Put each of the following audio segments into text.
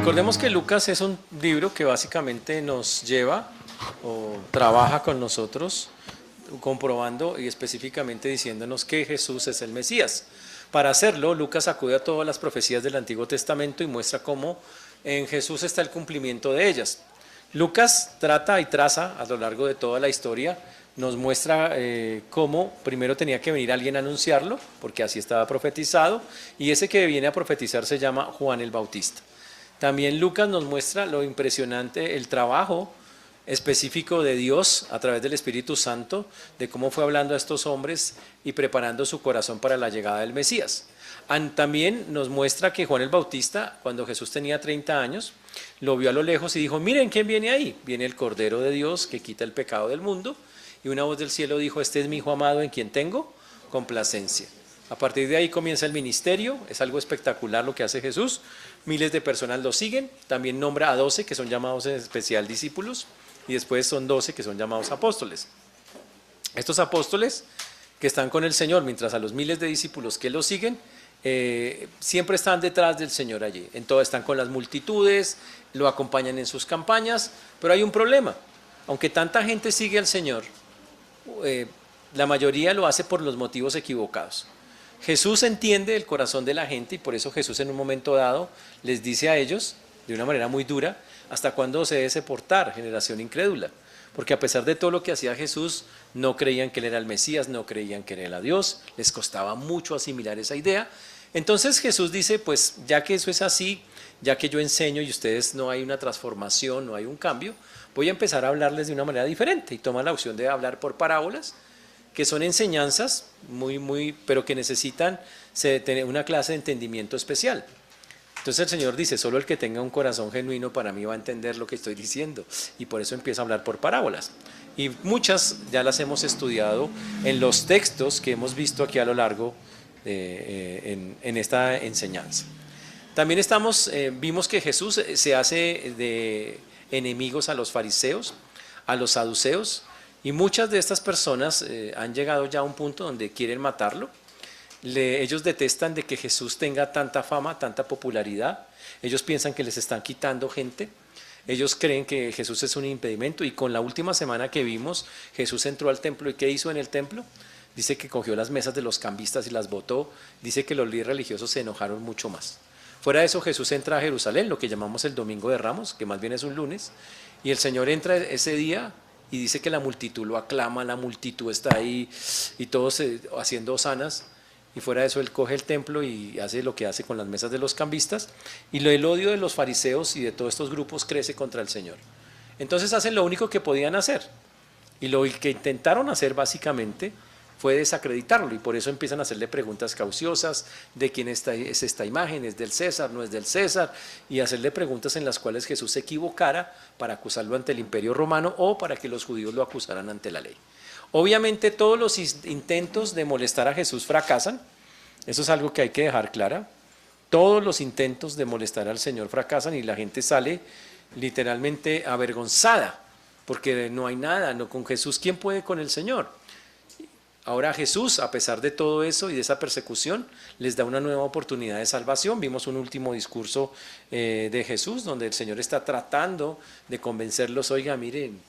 Recordemos que Lucas es un libro que básicamente nos lleva o trabaja con nosotros comprobando y específicamente diciéndonos que Jesús es el Mesías. Para hacerlo, Lucas acude a todas las profecías del Antiguo Testamento y muestra cómo en Jesús está el cumplimiento de ellas. Lucas trata y traza a lo largo de toda la historia, nos muestra cómo primero tenía que venir alguien a anunciarlo, porque así estaba profetizado, y ese que viene a profetizar se llama Juan el Bautista. También Lucas nos muestra lo impresionante, el trabajo específico de Dios a través del Espíritu Santo, de cómo fue hablando a estos hombres y preparando su corazón para la llegada del Mesías. También nos muestra que Juan el Bautista, cuando Jesús tenía 30 años, lo vio a lo lejos y dijo: miren quién viene ahí, viene el Cordero de Dios que quita el pecado del mundo, y una voz del cielo dijo: este es mi Hijo amado en quien tengo complacencia. A partir de ahí comienza el ministerio, es algo espectacular lo que hace Jesús, miles de personas lo siguen, también nombra a 12 que son llamados en especial discípulos, y después son 12 que son llamados apóstoles. Estos apóstoles que están con el Señor, mientras a los miles de discípulos que lo siguen, siempre están detrás del Señor allí, en todo están con las multitudes, lo acompañan en sus campañas, pero hay un problema, aunque tanta gente sigue al Señor, la mayoría lo hace por los motivos equivocados. Jesús entiende el corazón de la gente y por eso Jesús en un momento dado les dice a ellos, de una manera muy dura: ¿hasta cuándo se debe soportar, generación incrédula? Porque a pesar de todo lo que hacía Jesús, no creían que Él era el Mesías, no creían que Él era Dios, les costaba mucho asimilar esa idea. Entonces Jesús dice: pues ya que eso es así, ya que yo enseño y ustedes no hay una transformación, no hay un cambio, voy a empezar a hablarles de una manera diferente, y toma la opción de hablar por parábolas, que son enseñanzas pero que necesitan tener una clase de entendimiento especial. Entonces el Señor dice: solo el que tenga un corazón genuino para mí va a entender lo que estoy diciendo, y por eso empieza a hablar por parábolas. Y muchas ya las hemos estudiado en los textos que hemos visto aquí a lo largo en esta enseñanza. También vimos que Jesús se hace de enemigos a los fariseos, a los saduceos, y muchas de estas personas han llegado ya a un punto donde quieren matarlo. Ellos detestan de que Jesús tenga tanta fama, tanta popularidad. Ellos piensan que les están quitando gente. Ellos creen que Jesús es un impedimento, y con la última semana que vimos, Jesús entró al templo, ¿y qué hizo en el templo? Dice que cogió las mesas de los cambistas y las botó. Dice que los líderes religiosos se enojaron mucho más. Fuera de eso, Jesús entra a Jerusalén, lo que llamamos el Domingo de Ramos, que más bien es un lunes, y el Señor entra ese día y dice que la multitud lo aclama, la multitud está ahí y todos haciendo hosanas. Y fuera de eso, él coge el templo y hace lo que hace con las mesas de los cambistas, y el odio de los fariseos y de todos estos grupos crece contra el Señor. Entonces hacen lo único que podían hacer, y lo que intentaron hacer básicamente fue desacreditarlo, y por eso empiezan a hacerle preguntas cauciosas de quién es esta imagen, es del César, no es del César, y hacerle preguntas en las cuales Jesús se equivocara para acusarlo ante el Imperio Romano o para que los judíos lo acusaran ante la ley. Obviamente todos los intentos de molestar a Jesús fracasan, eso es algo que hay que dejar clara. Todos los intentos de molestar al Señor fracasan y la gente sale literalmente avergonzada, porque no hay nada, no, con Jesús, ¿quién puede con el Señor? Ahora Jesús, a pesar de todo eso y de esa persecución, les da una nueva oportunidad de salvación. Vimos un último discurso de Jesús donde el Señor está tratando de convencerlos: oiga, miren,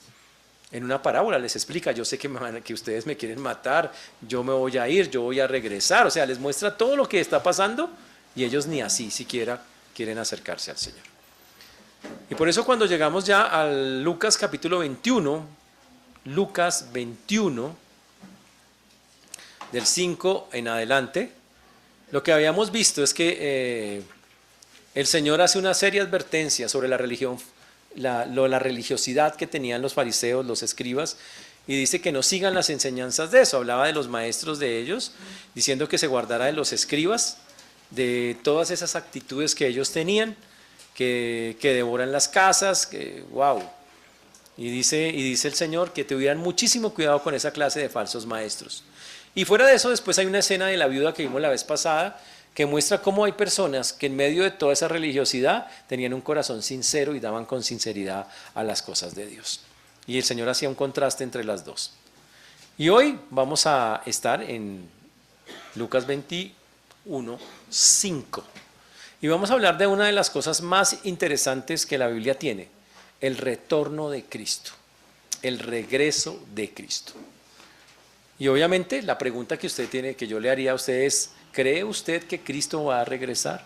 en una parábola les explica: yo sé que ustedes me quieren matar, yo me voy a ir, yo voy a regresar. O sea, les muestra todo lo que está pasando y ellos ni así siquiera quieren acercarse al Señor. Y por eso cuando llegamos ya al Lucas capítulo 21, Lucas 21, del 5 en adelante, lo que habíamos visto es que el Señor hace una seria advertencia sobre la religión, la religiosidad que tenían los fariseos, los escribas, y dice que no sigan las enseñanzas de eso. Hablaba de los maestros de ellos, diciendo que se guardara de los escribas, de todas esas actitudes que ellos tenían, que devoran las casas, que wow. Y dice el Señor que tuvieran muchísimo cuidado con esa clase de falsos maestros. Y fuera de eso, después hay una escena de la viuda que vimos la vez pasada, que muestra cómo hay personas que en medio de toda esa religiosidad tenían un corazón sincero y daban con sinceridad a las cosas de Dios. Y el Señor hacía un contraste entre las dos. Y hoy vamos a estar en Lucas 21, 5. Y vamos a hablar de una de las cosas más interesantes que la Biblia tiene, el retorno de Cristo, el regreso de Cristo. Y obviamente la pregunta que usted tiene, que yo le haría a usted es, ¿cree usted que Cristo va a regresar?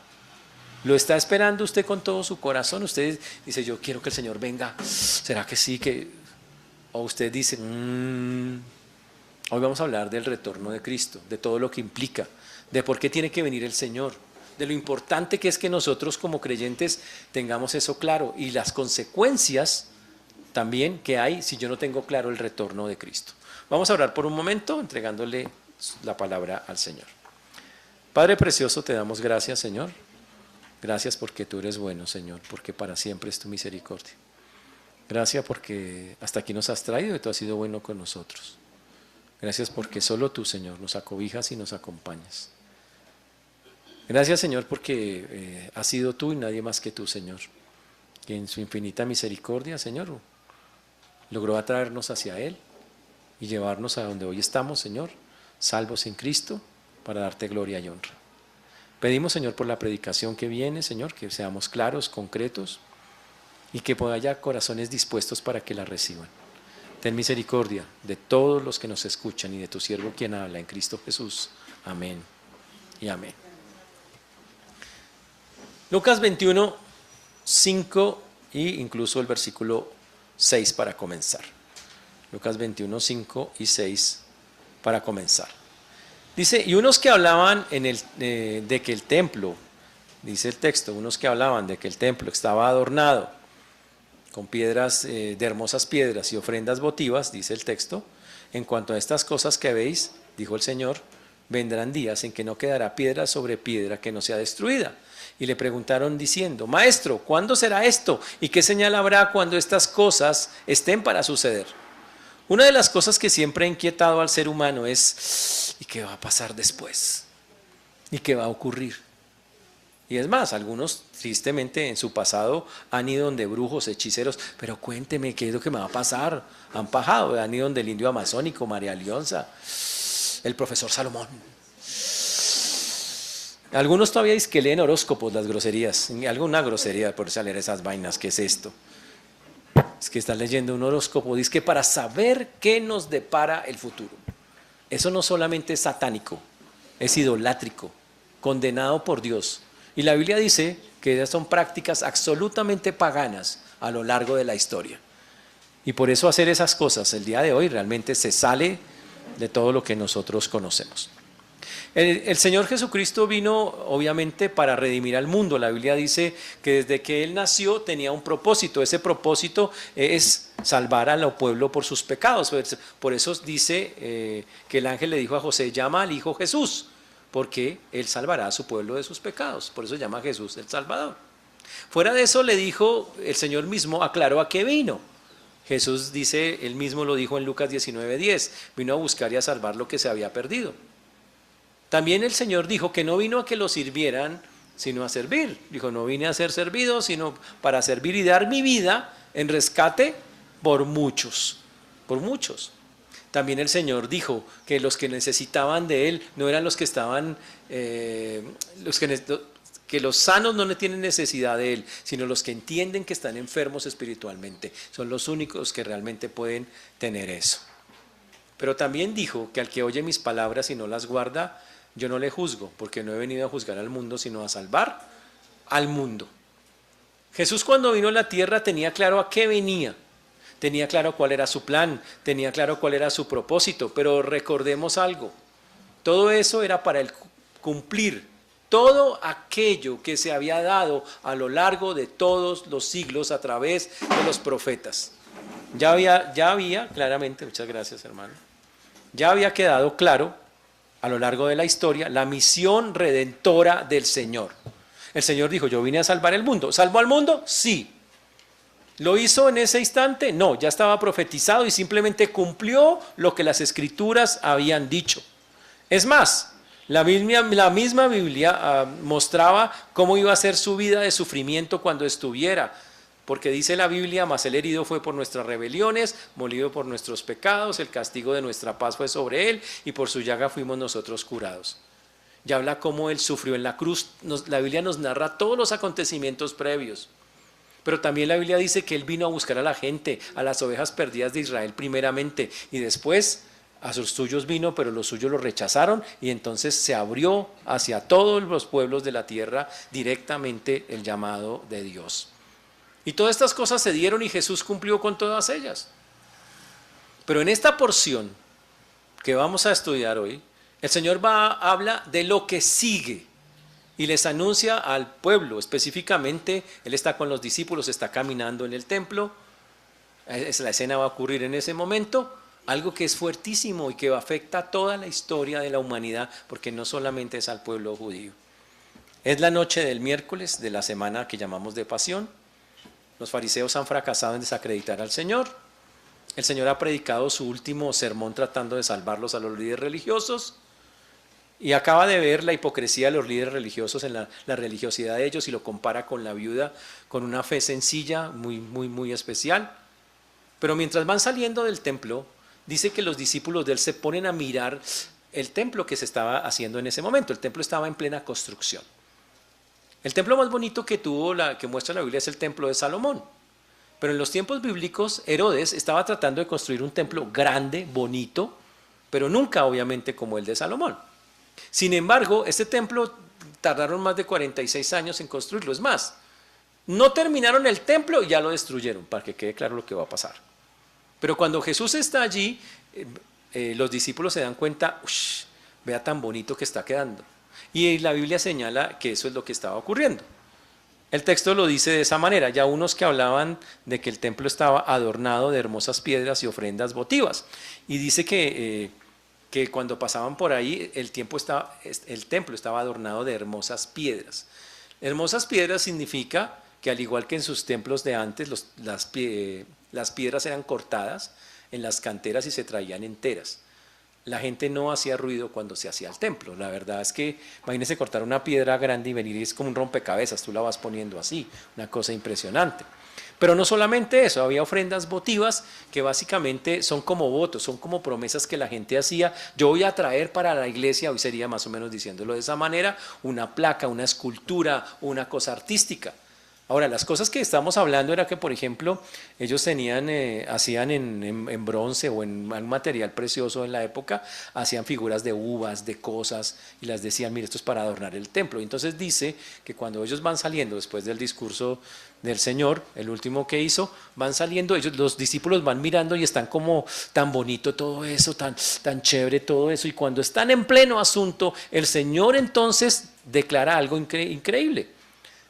¿Lo está esperando usted con todo su corazón? Usted dice, yo quiero que el Señor venga, ¿será que sí? O usted dice, hoy vamos a hablar del retorno de Cristo, de todo lo que implica, de por qué tiene que venir el Señor, de lo importante que es que nosotros como creyentes tengamos eso claro y las consecuencias también que hay si yo no tengo claro el retorno de Cristo. Vamos a orar por un momento entregándole la palabra al Señor. Padre precioso, te damos gracias, Señor. Gracias porque tú eres bueno, Señor, porque para siempre es tu misericordia. Gracias porque hasta aquí nos has traído y tú has sido bueno con nosotros. Gracias porque solo tú, Señor, nos acobijas y nos acompañas. Gracias, Señor, porque has sido tú y nadie más que tú, Señor, que en su infinita misericordia, Señor, logró atraernos hacia Él y llevarnos a donde hoy estamos, Señor, salvos en Cristo, para darte gloria y honra. Pedimos, Señor, por la predicación que viene, Señor, que seamos claros, concretos y que haya corazones dispuestos para que la reciban. Ten misericordia de todos los que nos escuchan y de tu siervo quien habla en Cristo Jesús. Amén y amén. Lucas 21, 5 e incluso el versículo 6 para comenzar. Lucas 21, 5 y 6 para comenzar. Dice, y unos que hablaban de que el templo, dice el texto, unos que hablaban de que el templo estaba adornado con piedras, de hermosas piedras y ofrendas votivas, dice el texto, en cuanto a estas cosas que veis, dijo el Señor, vendrán días en que no quedará piedra sobre piedra que no sea destruida. Y le preguntaron diciendo, Maestro, ¿cuándo será esto? ¿Y qué señal habrá cuando estas cosas estén para suceder? Una de las cosas que siempre ha inquietado al ser humano es, ¿y qué va a pasar después? ¿Y qué va a ocurrir? Y es más, algunos tristemente en su pasado han ido donde brujos, hechiceros, pero cuénteme qué es lo que me va a pasar. Han pajado, han ido donde el indio amazónico, María Leonza, el profesor Salomón. Algunos todavía dicen que leen horóscopos, las groserías, alguna grosería por leer esas vainas, ¿qué es esto? Es que estás leyendo un horóscopo, dice que para saber qué nos depara el futuro. Eso no solamente es satánico, es idolátrico, condenado por Dios. Y la Biblia dice que esas son prácticas absolutamente paganas a lo largo de la historia. Y por eso hacer esas cosas el día de hoy realmente se sale de todo lo que nosotros conocemos. El Señor Jesucristo vino obviamente para redimir al mundo. La Biblia dice que desde que Él nació tenía un propósito. Ese propósito es salvar al pueblo por sus pecados. Por eso dice que el ángel le dijo a José, llama al Hijo Jesús, porque Él salvará a su pueblo de sus pecados. Por eso llama a Jesús el Salvador. Fuera de eso le dijo, el Señor mismo aclaró a qué vino. Jesús dice, Él mismo lo dijo en Lucas 19:10, vino a buscar y a salvar lo que se había perdido. También el Señor dijo que no vino a que lo sirvieran, sino a servir. Dijo, no vine a ser servido, sino para servir y dar mi vida en rescate por muchos, por muchos. También el Señor dijo que los que necesitaban de Él no eran los que estaban, que los sanos no tienen necesidad de Él, sino los que entienden que están enfermos espiritualmente. Son los únicos que realmente pueden tener eso. Pero también dijo que al que oye mis palabras y no las guarda, yo no le juzgo, porque no he venido a juzgar al mundo, sino a salvar al mundo. Jesús cuando vino a la tierra tenía claro a qué venía, tenía claro cuál era su plan, tenía claro cuál era su propósito, pero recordemos algo, todo eso era para el cumplir todo aquello que se había dado a lo largo de todos los siglos a través de los profetas. Ya había claramente, muchas gracias hermano, ya había quedado claro a lo largo de la historia la misión redentora del Señor. El Señor dijo, yo vine a salvar el mundo. ¿Salvó al mundo? Sí. ¿Lo hizo en ese instante? No, ya estaba profetizado y simplemente cumplió lo que las Escrituras habían dicho. Es más, la misma Biblia mostraba cómo iba a ser su vida de sufrimiento cuando estuviera. Porque dice la Biblia, mas el herido fue por nuestras rebeliones, molido por nuestros pecados, el castigo de nuestra paz fue sobre él y por su llaga fuimos nosotros curados. ya habla cómo Él sufrió en la cruz. La Biblia nos narra todos los acontecimientos previos. Pero también la Biblia dice que Él vino a buscar a la gente, a las ovejas perdidas de Israel primeramente, y después a sus suyos vino, pero los suyos lo rechazaron, y entonces se abrió hacia todos los pueblos de la tierra directamente el llamado de Dios. Y todas estas cosas se dieron y Jesús cumplió con todas ellas. Pero en esta porción que vamos a estudiar hoy, el Señor habla de lo que sigue. Y les anuncia al pueblo, específicamente, Él está con los discípulos, está caminando en el templo, la escena va a ocurrir en ese momento, algo que es fuertísimo y que afecta a toda la historia de la humanidad, porque no solamente es al pueblo judío. Es la noche del miércoles de la semana que llamamos de Pasión. Los fariseos han fracasado en desacreditar al Señor. El Señor ha predicado su último sermón tratando de salvarlos a los líderes religiosos. Y acaba de ver la hipocresía de los líderes religiosos en la religiosidad de ellos y lo compara con la viuda, con una fe sencilla, muy especial. Pero mientras van saliendo del templo, dice que los discípulos de Él se ponen a mirar el templo que se estaba haciendo en ese momento. El templo estaba en plena construcción. El templo más bonito que que muestra la Biblia es el templo de Salomón. Pero en los tiempos bíblicos, Herodes estaba tratando de construir un templo grande, bonito, pero nunca obviamente como el de Salomón. Sin embargo, este templo tardaron más de 46 años en construirlo. Es más, no terminaron el templo y ya lo destruyeron, para que quede claro lo que va a pasar. Pero cuando Jesús está allí, los discípulos se dan cuenta, vea tan bonito que está quedando. Y la Biblia señala que eso es lo que estaba ocurriendo. El texto lo dice de esa manera, ya unos que hablaban de que el templo estaba adornado de hermosas piedras y ofrendas votivas. Y dice que cuando pasaban por ahí el templo estaba adornado de hermosas piedras. Hermosas piedras significa que al igual que en sus templos de antes, las piedras eran cortadas en las canteras y se traían enteras. La gente no hacía ruido cuando se hacía el templo. La verdad es que, imagínense cortar una piedra grande y venir, es como un rompecabezas, tú la vas poniendo así, una cosa impresionante. Pero no solamente eso, había ofrendas votivas que básicamente son como votos, son como promesas que la gente hacía. Yo voy a traer para la iglesia, hoy sería más o menos diciéndolo de esa manera, una placa, una escultura, una cosa artística. Ahora, las cosas que estamos hablando era que, por ejemplo, ellos hacían en bronce o en un material precioso en la época, hacían figuras de uvas, de cosas, y las decían, mire, esto es para adornar el templo. Y entonces dice que cuando ellos van saliendo después del discurso del Señor, el último que hizo, van saliendo, los discípulos van mirando y están como tan bonito todo eso, tan chévere todo eso, y cuando están en pleno asunto, el Señor entonces declara algo increíble.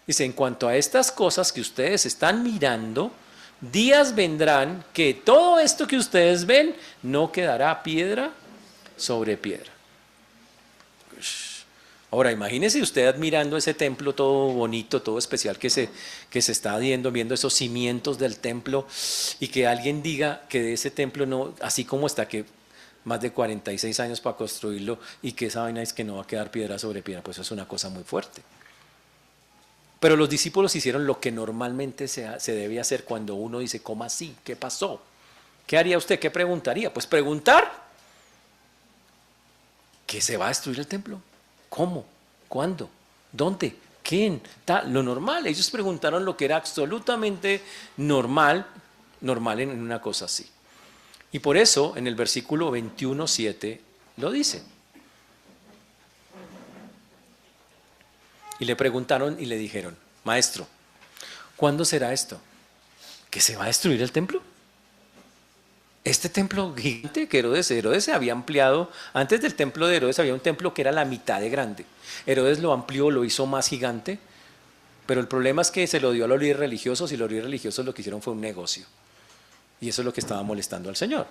Dice, en cuanto a estas cosas que ustedes están mirando, días vendrán que todo esto que ustedes ven no quedará piedra sobre piedra. Ahora, imagínese usted admirando ese templo todo bonito, todo especial que se está viendo esos cimientos del templo, y que alguien diga que de ese templo no, así como está, que más de 46 años para construirlo, y que esa vaina es que no va a quedar piedra sobre piedra, pues eso es una cosa muy fuerte. Pero los discípulos hicieron lo que normalmente se debe hacer cuando uno dice, ¿cómo así? ¿Qué pasó? ¿Qué haría usted? ¿Qué preguntaría? Pues preguntar ¿que se va a destruir el templo? ¿Cómo? ¿Cuándo? ¿Dónde? ¿Quién? Lo normal. Ellos preguntaron lo que era absolutamente normal en una cosa así. Y por eso en el versículo 21:7 lo dice. Y le preguntaron y le dijeron, maestro, ¿cuándo será esto? ¿Que se va a destruir el templo? Este templo gigante que Herodes se había ampliado, antes del templo de Herodes había un templo que era la mitad de grande. Herodes lo amplió, lo hizo más gigante, pero el problema es que se lo dio a los líderes religiosos, y los líderes religiosos lo que hicieron fue un negocio. Y eso es lo que estaba molestando al Señor.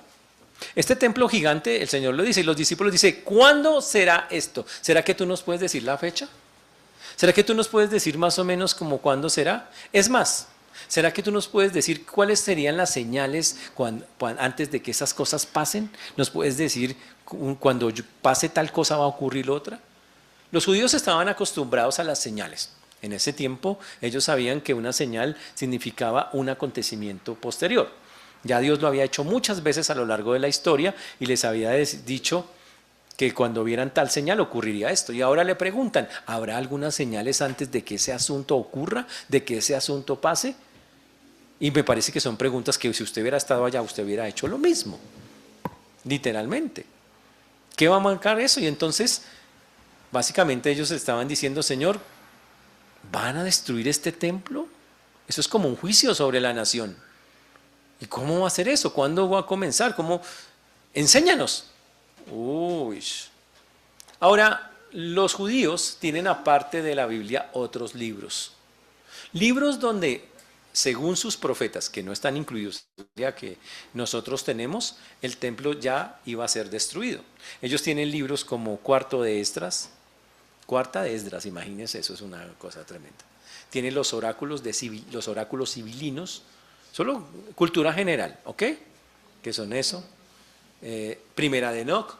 Este templo gigante, el Señor lo dice, y los discípulos dicen, ¿cuándo será esto? ¿Será que tú nos puedes decir la fecha? ¿Será que tú nos puedes decir más o menos como cuándo será? Es más, ¿será que tú nos puedes decir cuáles serían las señales antes de que esas cosas pasen? ¿Nos puedes decir cuando pase tal cosa va a ocurrir otra? Los judíos estaban acostumbrados a las señales. En ese tiempo ellos sabían que una señal significaba un acontecimiento posterior. Ya Dios lo había hecho muchas veces a lo largo de la historia y les había dicho que cuando vieran tal señal ocurriría esto. Y ahora le preguntan, ¿habrá algunas señales antes de que ese asunto ocurra, de que ese asunto pase? Y me parece que son preguntas que si usted hubiera estado allá, usted hubiera hecho lo mismo, literalmente. ¿Qué va a marcar eso? Y entonces, básicamente ellos estaban diciendo, Señor, ¿van a destruir este templo? Eso es como un juicio sobre la nación. ¿Y cómo va a ser eso? ¿Cuándo va a comenzar? ¿Cómo? Enséñanos. Uy. Ahora, los judíos tienen aparte de la Biblia otros libros. Libros donde, según sus profetas, que no están incluidos en la Biblia que nosotros tenemos, el templo ya iba a ser destruido. Ellos tienen libros como Cuarta de Esdras, imagínense, eso es una cosa tremenda. Tiene los oráculos civilinos, solo cultura general, ¿ok? ¿Qué son eso? Primera de Enoc,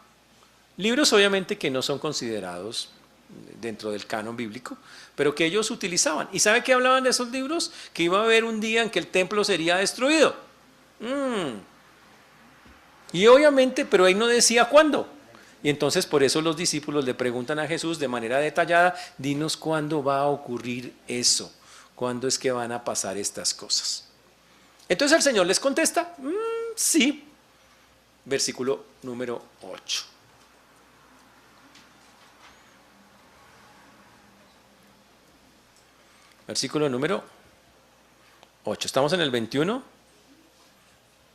libros obviamente que no son considerados dentro del canon bíblico, pero que ellos utilizaban. ¿Y sabe qué hablaban de esos libros? Que iba a haber un día en que el templo sería destruido. Y obviamente, pero ahí no decía cuándo. Y entonces por eso los discípulos le preguntan a Jesús de manera detallada, dinos cuándo va a ocurrir eso, cuándo es que van a pasar estas cosas. Entonces el Señor les contesta, sí. Versículo número 8. Versículo número 8. ¿Estamos en el 21?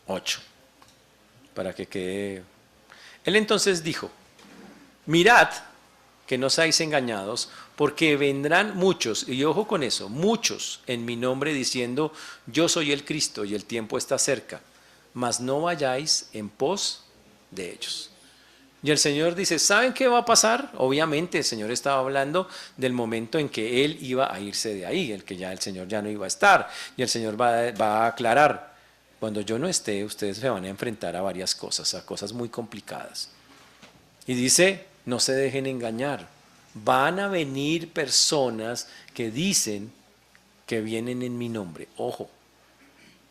8. Para que quede. Él entonces dijo, mirad que no seáis engañados, porque vendrán muchos, y ojo con eso, muchos en mi nombre diciendo, yo soy el Cristo y el tiempo está cerca, mas no vayáis en pos de ellos. Y el Señor dice, ¿saben qué va a pasar? Obviamente el Señor estaba hablando del momento en que Él iba a irse de ahí, el que ya el Señor ya no iba a estar. Y el Señor va a aclarar, cuando yo no esté, ustedes se van a enfrentar a varias cosas, a cosas muy complicadas. Y dice, no se dejen engañar, van a venir personas que dicen que vienen en mi nombre, ojo,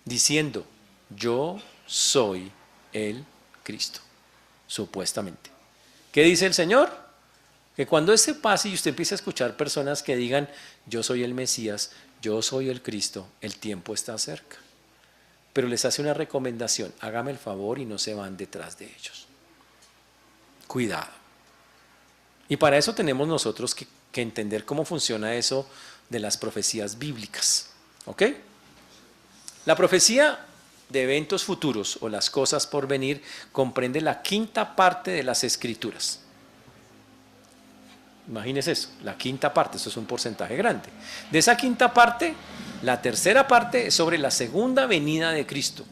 diciendo, yo soy el Cristo. Supuestamente. ¿Qué dice el Señor? Que cuando ese pase y usted empiece a escuchar personas que digan, yo soy el Mesías, yo soy el Cristo, el tiempo está cerca. Pero les hace una recomendación, hágame el favor y no se van detrás de ellos. Cuidado. Y para eso tenemos nosotros que entender cómo funciona eso de las profecías bíblicas. ¿Ok? La profecía de eventos futuros o las cosas por venir comprende la quinta parte de las escrituras. Imagínense eso, la quinta parte, eso es un porcentaje grande. De esa quinta parte, la tercera parte es sobre la segunda venida de Cristo.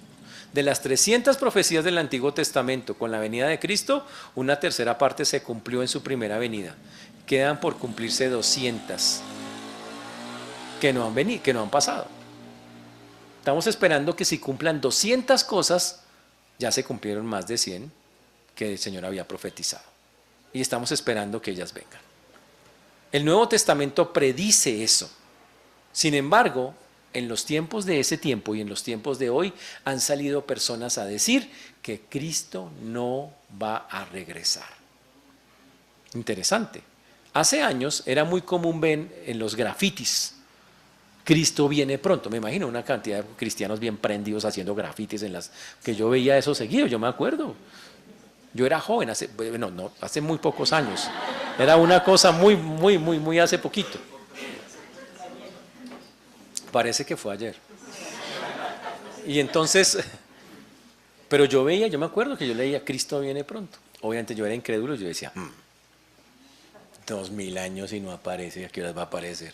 De las 300 profecías del Antiguo Testamento con la venida de Cristo, una tercera parte se cumplió en su primera venida. Quedan por cumplirse 200 que no han pasado. Estamos esperando que si cumplan 200 cosas, ya se cumplieron más de 100 que el Señor había profetizado. Y estamos esperando que ellas vengan. El Nuevo Testamento predice eso. Sin embargo, en los tiempos de ese tiempo y en los tiempos de hoy, han salido personas a decir que Cristo no va a regresar. Interesante. Hace años era muy común ver en los grafitis, Cristo viene pronto. Me imagino una cantidad de cristianos bien prendidos haciendo grafitis en las que yo veía eso seguido, yo me acuerdo. Yo era joven, hace muy pocos años. Era una cosa muy hace poquito. Parece que fue ayer. Y entonces, pero yo me acuerdo que yo leía Cristo viene pronto. Obviamente yo era incrédulo, yo decía, 2000 años y no aparece, ¿a qué horas va a aparecer?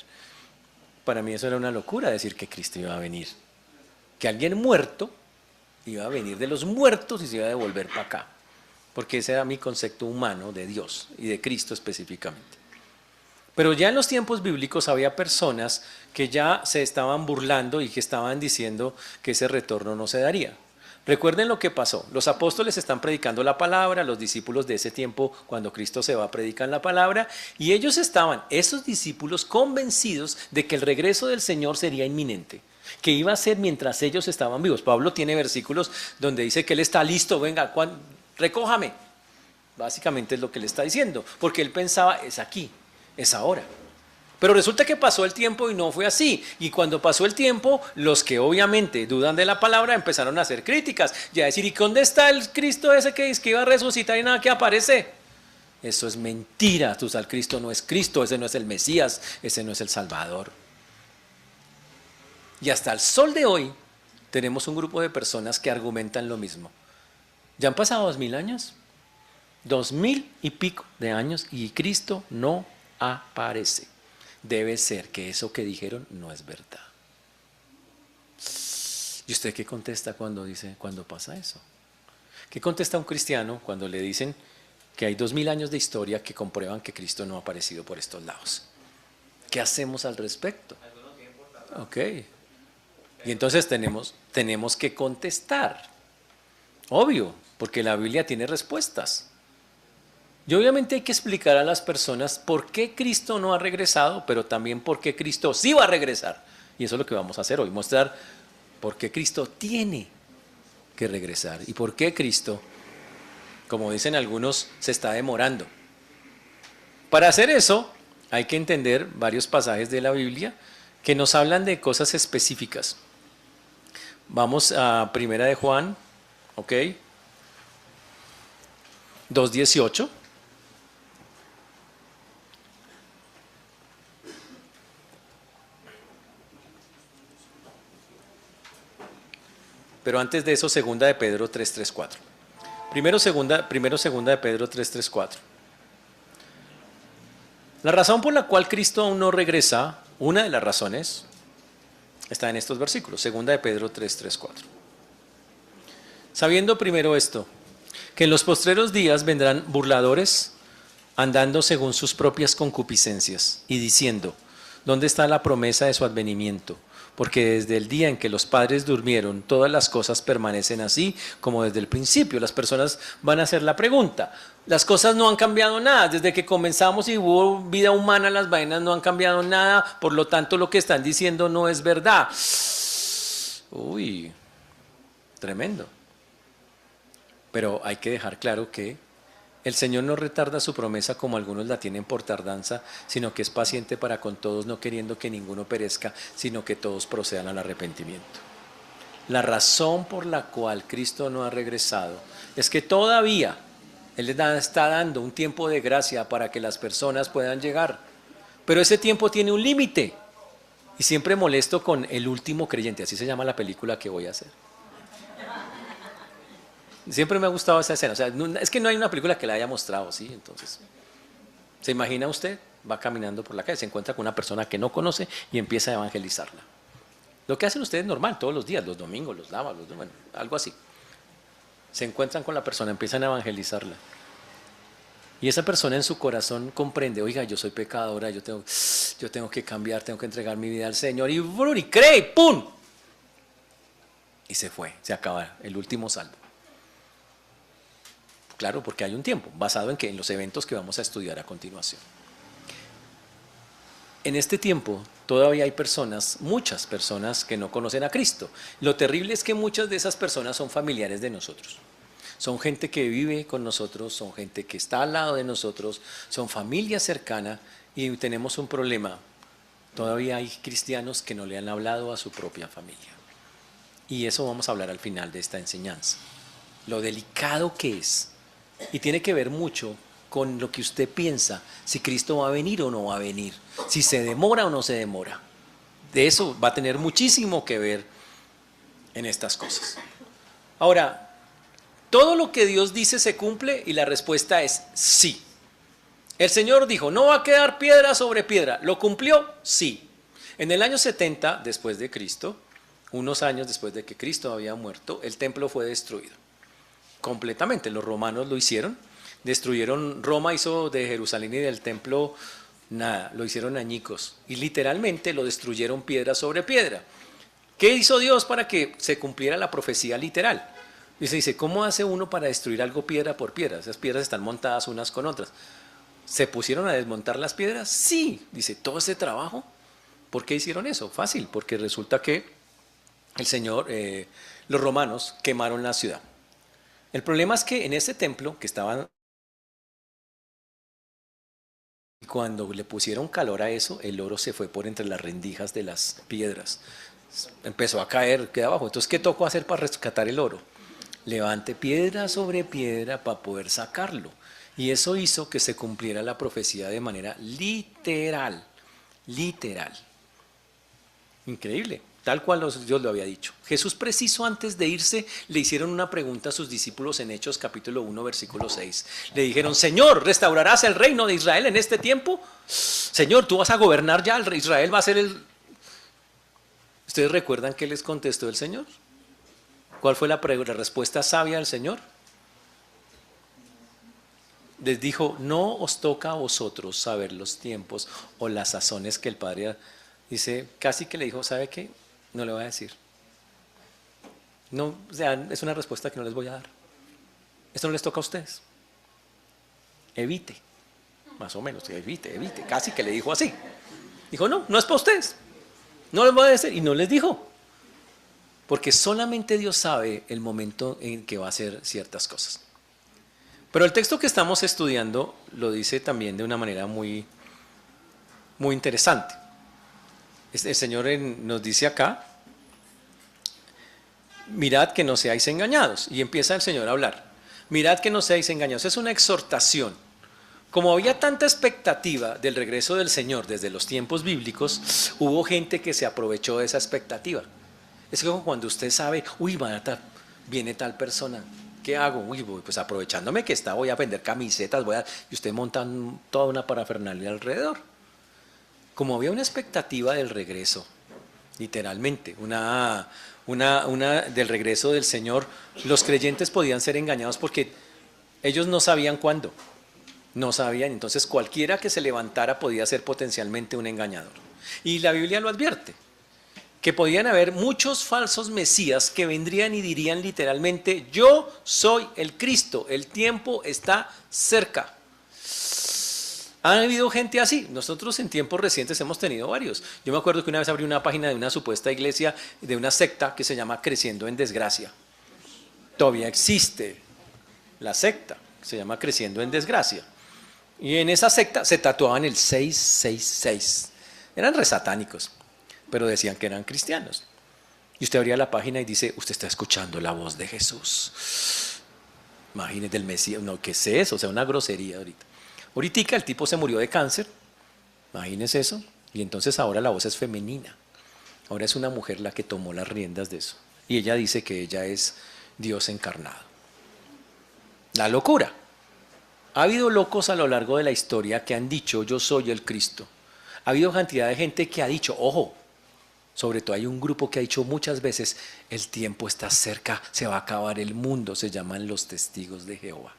Para mí eso era una locura, decir que Cristo iba a venir. Que alguien muerto iba a venir de los muertos y se iba a devolver para acá. Porque ese era mi concepto humano de Dios y de Cristo específicamente. Pero ya en los tiempos bíblicos había personas que ya se estaban burlando y que estaban diciendo que ese retorno no se daría. Recuerden lo que pasó. Los apóstoles están predicando la palabra, los discípulos de ese tiempo, cuando Cristo se va, predican la palabra, y ellos estaban, esos discípulos, convencidos de que el regreso del Señor sería inminente, que iba a ser mientras ellos estaban vivos. Pablo tiene versículos donde dice que Él está listo, venga, recójame. Básicamente es lo que le está diciendo, porque él pensaba, es aquí, es ahora. Pero resulta que pasó el tiempo y no fue así. Y cuando pasó el tiempo, los que obviamente dudan de la palabra empezaron a hacer críticas y a decir, ¿y dónde está el Cristo ese que dice que iba a resucitar y nada que aparece? Eso es mentira. Tu tal Cristo no es Cristo, ese no es el Mesías, ese no es el Salvador. Y hasta el sol de hoy tenemos un grupo de personas que argumentan lo mismo. Ya han pasado 2000 años, 2000 y pico de años y Cristo no aparece. Debe ser que eso que dijeron no es verdad. ¿Y usted qué contesta cuando pasa eso? ¿Qué contesta un cristiano cuando le dicen que hay 2000 años de historia que comprueban que Cristo no ha aparecido por estos lados? ¿Qué hacemos al respecto? Ok. Y entonces tenemos que contestar. Obvio, porque la Biblia tiene respuestas. Y obviamente hay que explicar a las personas por qué Cristo no ha regresado, pero también por qué Cristo sí va a regresar. Y eso es lo que vamos a hacer hoy, mostrar por qué Cristo tiene que regresar y por qué Cristo, como dicen algunos, se está demorando. Para hacer eso hay que entender varios pasajes de la Biblia que nos hablan de cosas específicas. Vamos a Primera de Juan, ¿ok? 2:18. Pero antes de eso, segunda de Pedro 3:4. Primero segunda de Pedro 3:4. La razón por la cual Cristo aún no regresa, una de las razones, está en estos versículos, segunda de Pedro 3:4. Sabiendo primero esto, que en los postreros días vendrán burladores andando según sus propias concupiscencias y diciendo, ¿dónde está la promesa de su advenimiento? Porque desde el día en que los padres durmieron, todas las cosas permanecen así como desde el principio. Las personas van a hacer la pregunta. Las cosas no han cambiado nada. Desde que comenzamos y hubo vida humana, las vainas no han cambiado nada. Por lo tanto, lo que están diciendo no es verdad. Uy, tremendo. Pero hay que dejar claro que el Señor no retarda su promesa como algunos la tienen por tardanza, sino que es paciente para con todos, no queriendo que ninguno perezca, sino que todos procedan al arrepentimiento. La razón por la cual Cristo no ha regresado es que todavía Él está dando un tiempo de gracia para que las personas puedan llegar. Pero ese tiempo tiene un límite. Y siempre molesto con el último creyente, así se llama la película que voy a hacer. Siempre me ha gustado esa escena, o sea, es que no hay una película que la haya mostrado, ¿sí? Entonces, ¿se imagina usted? Va caminando por la calle, se encuentra con una persona que no conoce y empieza a evangelizarla. Lo que hacen ustedes normal, todos los días, los domingos, los sábados, bueno, algo así. Se encuentran con la persona, empiezan a evangelizarla. Y esa persona en su corazón comprende, oiga, yo soy pecadora, yo tengo que cambiar, tengo que entregar mi vida al Señor, y cree, y ¡pum! Y se fue, se acaba el último salvo. Claro, porque hay un tiempo, basado en los eventos que vamos a estudiar a continuación. En este tiempo todavía hay personas, muchas personas que no conocen a Cristo. Lo terrible es que muchas de esas personas son familiares de nosotros. Son gente que vive con nosotros, son gente que está al lado de nosotros, son familia cercana y tenemos un problema. Todavía hay cristianos que no le han hablado a su propia familia. Y eso vamos a hablar al final de esta enseñanza. Lo delicado que es. Y tiene que ver mucho con lo que usted piensa, si Cristo va a venir o no va a venir, si se demora o no se demora. De eso va a tener muchísimo que ver en estas cosas. Ahora, todo lo que Dios dice se cumple y la respuesta es sí. El Señor dijo, no va a quedar piedra sobre piedra. ¿Lo cumplió? Sí. En el año 70 después de Cristo, unos años después de que Cristo había muerto, el templo fue destruido. Completamente, los romanos lo hicieron, destruyeron, Roma hizo de Jerusalén y del templo nada, lo hicieron añicos y literalmente lo destruyeron piedra sobre piedra. ¿Qué hizo Dios para que se cumpliera la profecía literal? Dice, ¿cómo hace uno para destruir algo piedra por piedra? Esas piedras están montadas unas con otras. ¿Se pusieron a desmontar las piedras? Sí, dice, todo ese trabajo. ¿Por qué hicieron eso? Fácil, porque resulta que los romanos quemaron la ciudad. El problema es que en ese templo que estaban Y cuando le pusieron calor a eso, el oro se fue por entre las rendijas de las piedras. Empezó a caer, quedó abajo. Entonces, ¿qué tocó hacer para rescatar el oro? Levante piedra sobre piedra para poder sacarlo. Y eso hizo que se cumpliera la profecía de manera literal. Literal. Increíble. Tal cual Dios lo había dicho. Jesús, preciso antes de irse, le hicieron una pregunta a sus discípulos en Hechos capítulo 1, versículo 6. Le dijeron: Señor, ¿restaurarás el reino de Israel en este tiempo? Señor, ¿tú vas a gobernar ya? ¿Israel va a ser el...? ¿Ustedes recuerdan qué les contestó el Señor? ¿Cuál fue la respuesta sabia del Señor? Les dijo: no os toca a vosotros saber los tiempos o las sazones que el Padre... Dice, casi que le dijo: ¿sabe qué? No le voy a decir. No, o sea, es una respuesta que no les voy a dar. Esto no les toca a ustedes. Evite. Más o menos, evite. Casi que le dijo así. Dijo: no, no es para ustedes. No les voy a decir. Y no les dijo. Porque solamente Dios sabe el momento en que va a hacer ciertas cosas. Pero el texto que estamos estudiando lo dice también de una manera muy, muy interesante. El Señor nos dice acá: mirad que no seáis engañados. Y empieza el Señor a hablar. Mirad que no seáis engañados. Es una exhortación. Como había tanta expectativa del regreso del Señor desde los tiempos bíblicos, hubo gente que se aprovechó de esa expectativa. Es como cuando usted sabe: uy, viene tal persona, ¿qué hago? Uy, pues aprovechándome que voy a vender camisetas, y usted monta toda una parafernalia alrededor. Como había una expectativa del regreso, literalmente, una del regreso del Señor, los creyentes podían ser engañados porque ellos no sabían cuándo, no sabían. Entonces cualquiera que se levantara podía ser potencialmente un engañador. Y la Biblia lo advierte, que podían haber muchos falsos mesías que vendrían y dirían literalmente: yo soy el Cristo, el tiempo está cerca. ¿Han habido gente así? Nosotros en tiempos recientes hemos tenido varios. Yo me acuerdo que una vez abrí una página de una supuesta iglesia, de una secta que se llama Creciendo en Desgracia. Todavía existe la secta, que se llama Creciendo en Desgracia. Y en esa secta se tatuaban el 666. Eran resatánicos, pero decían que eran cristianos. Y usted abría la página y dice: usted está escuchando la voz de Jesús. Imagínese, del Mesías. No, ¿qué es eso? O sea, una grosería ahorita. Ahorita el tipo se murió de cáncer, imagínense eso, y entonces ahora la voz es femenina. Ahora es una mujer la que tomó las riendas de eso. Y ella dice que ella es Dios encarnado. La locura. Ha habido locos a lo largo de la historia que han dicho: yo soy el Cristo. Ha habido cantidad de gente que ha dicho, ojo, sobre todo hay un grupo que ha dicho muchas veces: el tiempo está cerca, se va a acabar el mundo. Se llaman los testigos de Jehová.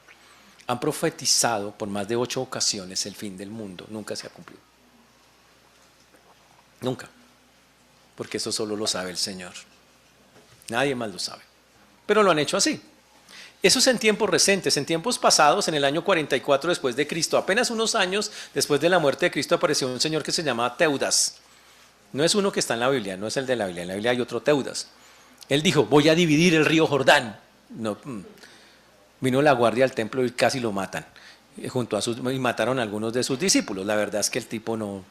Han profetizado por más de 8 ocasiones el fin del mundo. Nunca se ha cumplido. Nunca. Porque eso solo lo sabe el Señor. Nadie más lo sabe. Pero lo han hecho así. Eso es en tiempos recientes. En tiempos pasados, en el año 44 después de Cristo, apenas unos años después de la muerte de Cristo, apareció un señor que se llamaba Teudas. No es uno que está en la Biblia, no es el de la Biblia. En la Biblia hay otro Teudas. Él dijo: voy a dividir el río Jordán. No. Vino la guardia al templo y casi lo matan, y mataron a algunos de sus discípulos. La verdad es que el tipo no,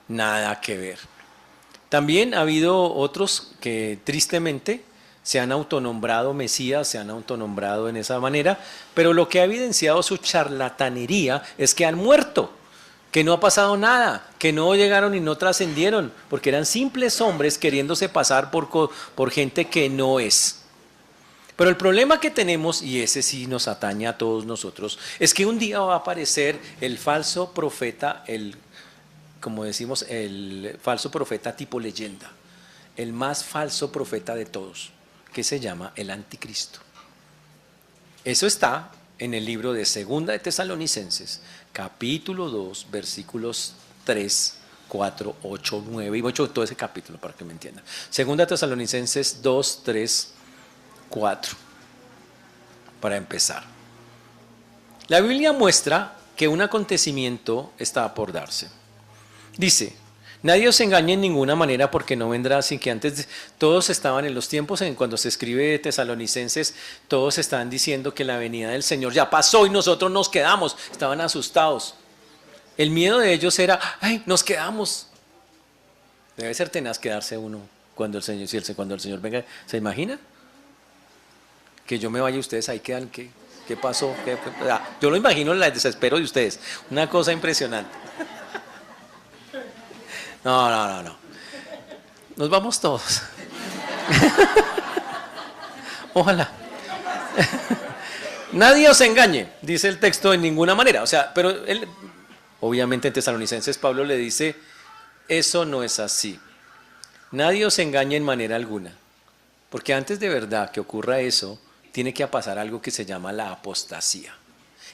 nada que ver. También ha habido otros que tristemente se han autonombrado Mesías, se han autonombrado en esa manera, pero lo que ha evidenciado su charlatanería es que han muerto, que no ha pasado nada, que no llegaron y no trascendieron, porque eran simples hombres queriéndose pasar por gente que no es. Pero el problema que tenemos, y ese sí nos atañe a todos nosotros, es que un día va a aparecer el falso profeta, como decimos, el falso profeta tipo leyenda, el más falso profeta de todos, que se llama el anticristo. Eso está en el libro de Segunda de Tesalonicenses, capítulo 2, versículos 3, 4, 8, 9, y 8, todo ese capítulo para que me entiendan. Segunda de Tesalonicenses 2, 3, 4, para empezar. La Biblia muestra que un acontecimiento está por darse. Dice: nadie os engañe en ninguna manera, porque no vendrá sin que antes. Todos estaban en los tiempos en cuando se escribe de Tesalonicenses, todos estaban diciendo que la venida del Señor ya pasó y nosotros nos quedamos. Estaban asustados. El miedo de ellos era, ay, nos quedamos. Debe ser tenaz quedarse uno cuando el Señor, cuando el Señor venga. ¿Se imagina? Que yo me vaya y ustedes ahí quedan, ¿qué pasó? Yo lo imagino en el desespero de ustedes. Una cosa impresionante. No. Nos vamos todos. Ojalá. Nadie os engañe, dice el texto, en ninguna manera. O sea, pero él, obviamente en Tesalonicenses Pablo le dice, eso no es así. Nadie os engañe en manera alguna. Porque antes de verdad que ocurra eso, tiene que pasar algo que se llama la apostasía.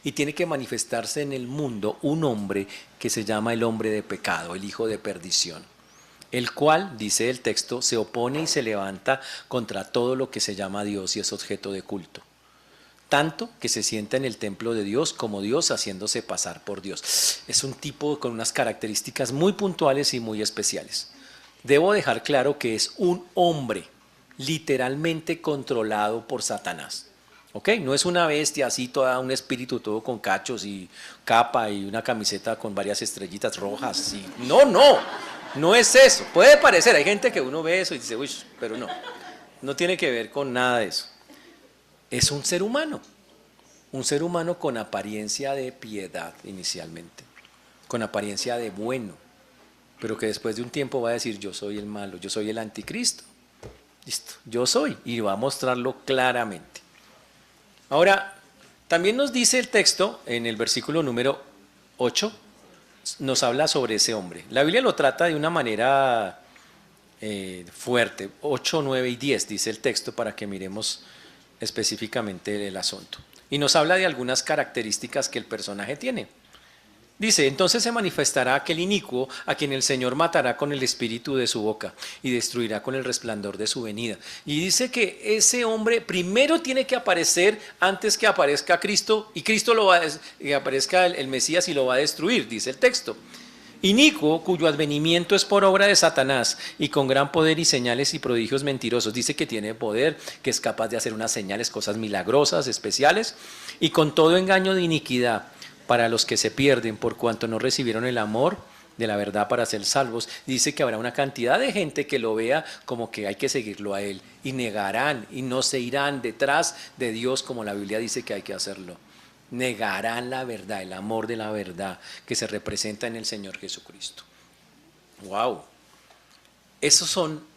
Y tiene que manifestarse en el mundo un hombre que se llama el hombre de pecado, el hijo de perdición. El cual, dice el texto, se opone y se levanta contra todo lo que se llama Dios y es objeto de culto. Tanto que se sienta en el templo de Dios como Dios haciéndose pasar por Dios. Es un tipo con unas características muy puntuales y muy especiales. Debo dejar claro que es un hombre literalmente controlado por Satanás. ¿Ok? No es una bestia así, toda un espíritu todo con cachos y capa y una camiseta con varias estrellitas rojas. No es eso. Puede parecer, hay gente que uno ve eso y dice, uy, pero no tiene que ver con nada de eso. Es un ser humano con apariencia de piedad inicialmente, con apariencia de bueno, pero que después de un tiempo va a decir, yo soy el malo, yo soy el anticristo. Listo, yo soy, y va a mostrarlo claramente. Ahora, también nos dice el texto en el versículo número 8, nos habla sobre ese hombre. La Biblia lo trata de una manera fuerte, 8, 9 y 10 dice el texto para que miremos específicamente el asunto. Y nos habla de algunas características que el personaje tiene. Dice, entonces se manifestará aquel inicuo a quien el Señor matará con el espíritu de su boca y destruirá con el resplandor de su venida. Y dice que ese hombre primero tiene que aparecer antes que aparezca Cristo, y Cristo que aparezca el Mesías y lo va a destruir, dice el texto. Inicuo, cuyo advenimiento es por obra de Satanás y con gran poder y señales y prodigios mentirosos. Dice que tiene poder, que es capaz de hacer unas señales, cosas milagrosas, especiales, y con todo engaño de iniquidad para los que se pierden por cuanto no recibieron el amor de la verdad para ser salvos. Dice que habrá una cantidad de gente que lo vea como que hay que seguirlo a él y negarán y no se irán detrás de Dios como la Biblia dice que hay que hacerlo. Negarán la verdad, el amor de la verdad que se representa en el Señor Jesucristo. ¡Wow! Esa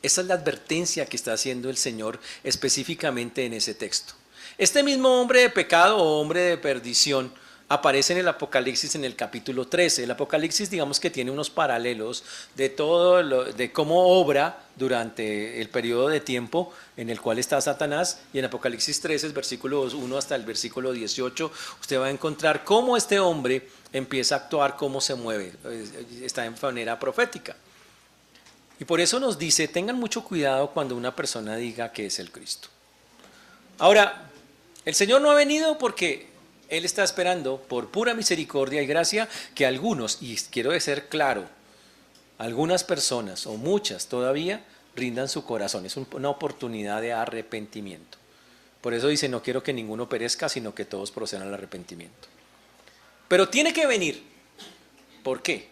es la advertencia que está haciendo el Señor específicamente en ese texto. Este mismo hombre de pecado o hombre de perdición aparece en el Apocalipsis en el capítulo 13. El Apocalipsis, digamos que tiene unos paralelos de de cómo obra durante el periodo de tiempo en el cual está Satanás, y en Apocalipsis 13, versículos 1 hasta el versículo 18, usted va a encontrar cómo este hombre empieza a actuar, cómo se mueve, está en manera profética. Y por eso nos dice, tengan mucho cuidado cuando una persona diga que es el Cristo. Ahora, el Señor no ha venido porque Él está esperando por pura misericordia y gracia que algunos, y quiero ser claro, algunas personas o muchas todavía rindan su corazón. Es una oportunidad de arrepentimiento. Por eso dice, no quiero que ninguno perezca, sino que todos procedan al arrepentimiento. Pero tiene que venir. ¿Por qué?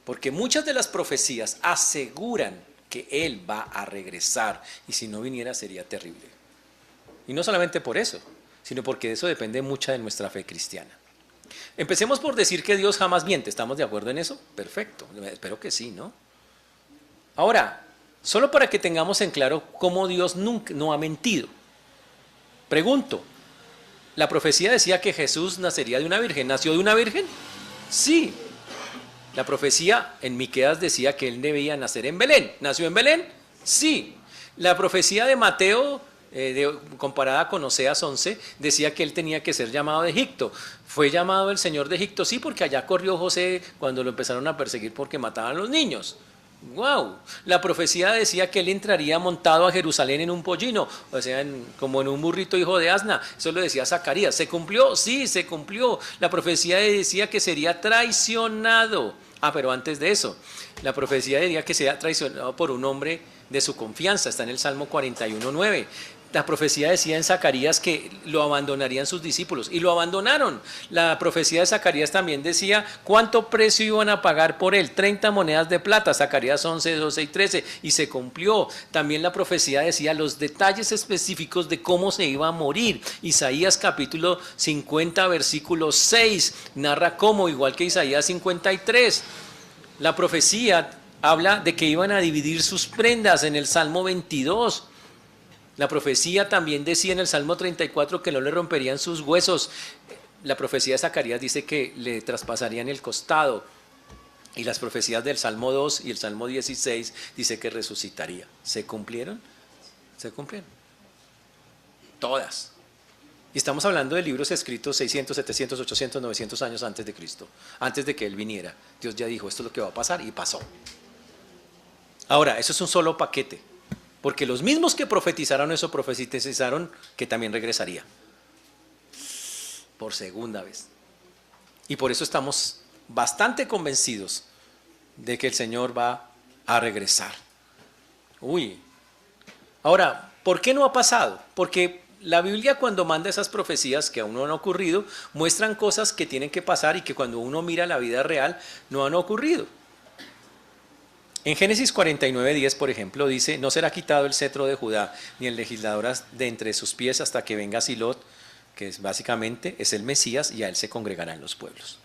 Porque muchas de las profecías aseguran que Él va a regresar y si no viniera sería terrible. Y no solamente por eso, sino porque de eso depende mucha de nuestra fe cristiana. Empecemos por decir que Dios jamás miente. ¿Estamos de acuerdo en eso? Perfecto, espero que sí, ¿no? Ahora, solo para que tengamos en claro cómo Dios nunca no ha mentido. Pregunto, ¿la profecía decía que Jesús nacería de una virgen? ¿Nació de una virgen? Sí. La profecía en Miqueas decía que Él debía nacer en Belén. ¿Nació en Belén? Sí. La profecía de Mateo, comparada con Oseas 11, decía que Él tenía que ser llamado de Egipto. ¿Fue llamado el Señor de Egipto? Sí, porque allá corrió José cuando lo empezaron a perseguir porque mataban a los niños. ¡Wow! La profecía decía que Él entraría montado a Jerusalén en un pollino, o sea, como en un burrito hijo de asna. Eso lo decía Zacarías. ¿Se cumplió? Sí, se cumplió. La profecía decía que sería traicionado. Pero antes de eso, la profecía decía que sería traicionado por un hombre de su confianza. Está en el Salmo 41:9. La profecía decía en Zacarías que lo abandonarían sus discípulos y lo abandonaron. La profecía de Zacarías también decía cuánto precio iban a pagar por él, 30 monedas de plata, Zacarías 11, 12 y 13, y se cumplió. También la profecía decía los detalles específicos de cómo se iba a morir. Isaías capítulo 50, versículo 6, narra cómo, igual que Isaías 53. La profecía habla de que iban a dividir sus prendas en el Salmo 22. La profecía también decía en el Salmo 34 que no le romperían sus huesos. La profecía de Zacarías dice que le traspasarían el costado. Y las profecías del Salmo 2 y el Salmo 16 dice que resucitaría. ¿Se cumplieron? Se cumplieron. Todas. Y estamos hablando de libros escritos 600, 700, 800, 900 años antes de Cristo. Antes de que Él viniera. Dios ya dijo, esto es lo que va a pasar y pasó. Ahora, eso es un solo paquete. Porque los mismos que profetizaron eso, profetizaron que también regresaría. Por segunda vez. Y por eso estamos bastante convencidos de que el Señor va a regresar. Uy. Ahora, ¿por qué no ha pasado? Porque la Biblia cuando manda esas profecías que aún no han ocurrido, muestran cosas que tienen que pasar y que cuando uno mira la vida real no han ocurrido. En Génesis 49:10, por ejemplo, dice, no será quitado el cetro de Judá, ni el legislador de entre sus pies hasta que venga Silot, que básicamente es el Mesías, y a él se congregarán los pueblos.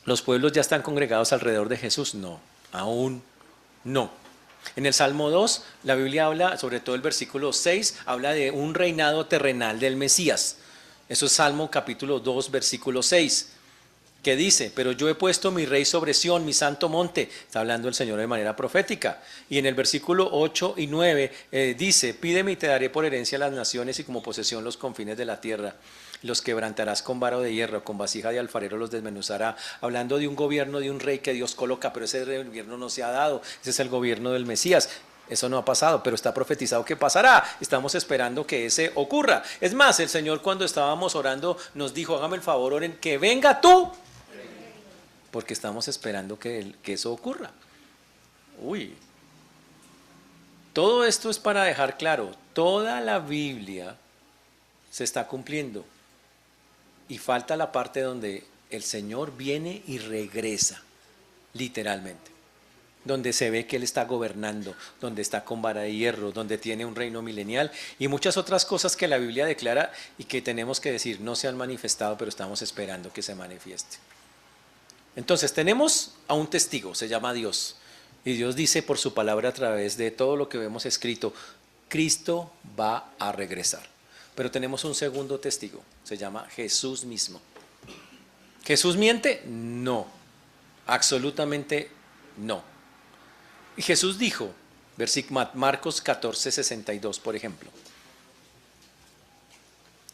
¿Los pueblos ya están congregados alrededor de Jesús? No, aún no. En el Salmo 2, la Biblia habla, sobre todo el versículo 6, habla de un reinado terrenal del Mesías. Eso es Salmo capítulo 2, versículo 6. Que dice, pero yo he puesto mi rey sobre Sión, mi santo monte. Está hablando el Señor de manera profética. Y en el versículo 8 y 9 dice, pídeme y te daré por herencia las naciones y como posesión los confines de la tierra. Los quebrantarás con varo de hierro, con vasija de alfarero los desmenuzará. Hablando de un gobierno, de un rey que Dios coloca, pero ese gobierno no se ha dado. Ese es el gobierno del Mesías. Eso no ha pasado, pero está profetizado que pasará. Estamos esperando que ese ocurra. Es más, el Señor cuando estábamos orando nos dijo, hágame el favor, oren, que venga tú. Porque estamos esperando que eso ocurra. Uy. Todo esto es para dejar claro, toda la Biblia se está cumpliendo. Y falta la parte donde el Señor viene y regresa, literalmente. Donde se ve que Él está gobernando, donde está con vara de hierro, donde tiene un reino milenial y muchas otras cosas que la Biblia declara y que tenemos que decir, no se han manifestado, pero estamos esperando que se manifieste. Entonces tenemos a un testigo, se llama Dios, y Dios dice por su palabra a través de todo lo que vemos escrito, Cristo va a regresar. Pero tenemos un segundo testigo, se llama Jesús mismo. ¿Jesús miente? No, absolutamente no. Y Jesús dijo, Marcos 14, 62, por ejemplo.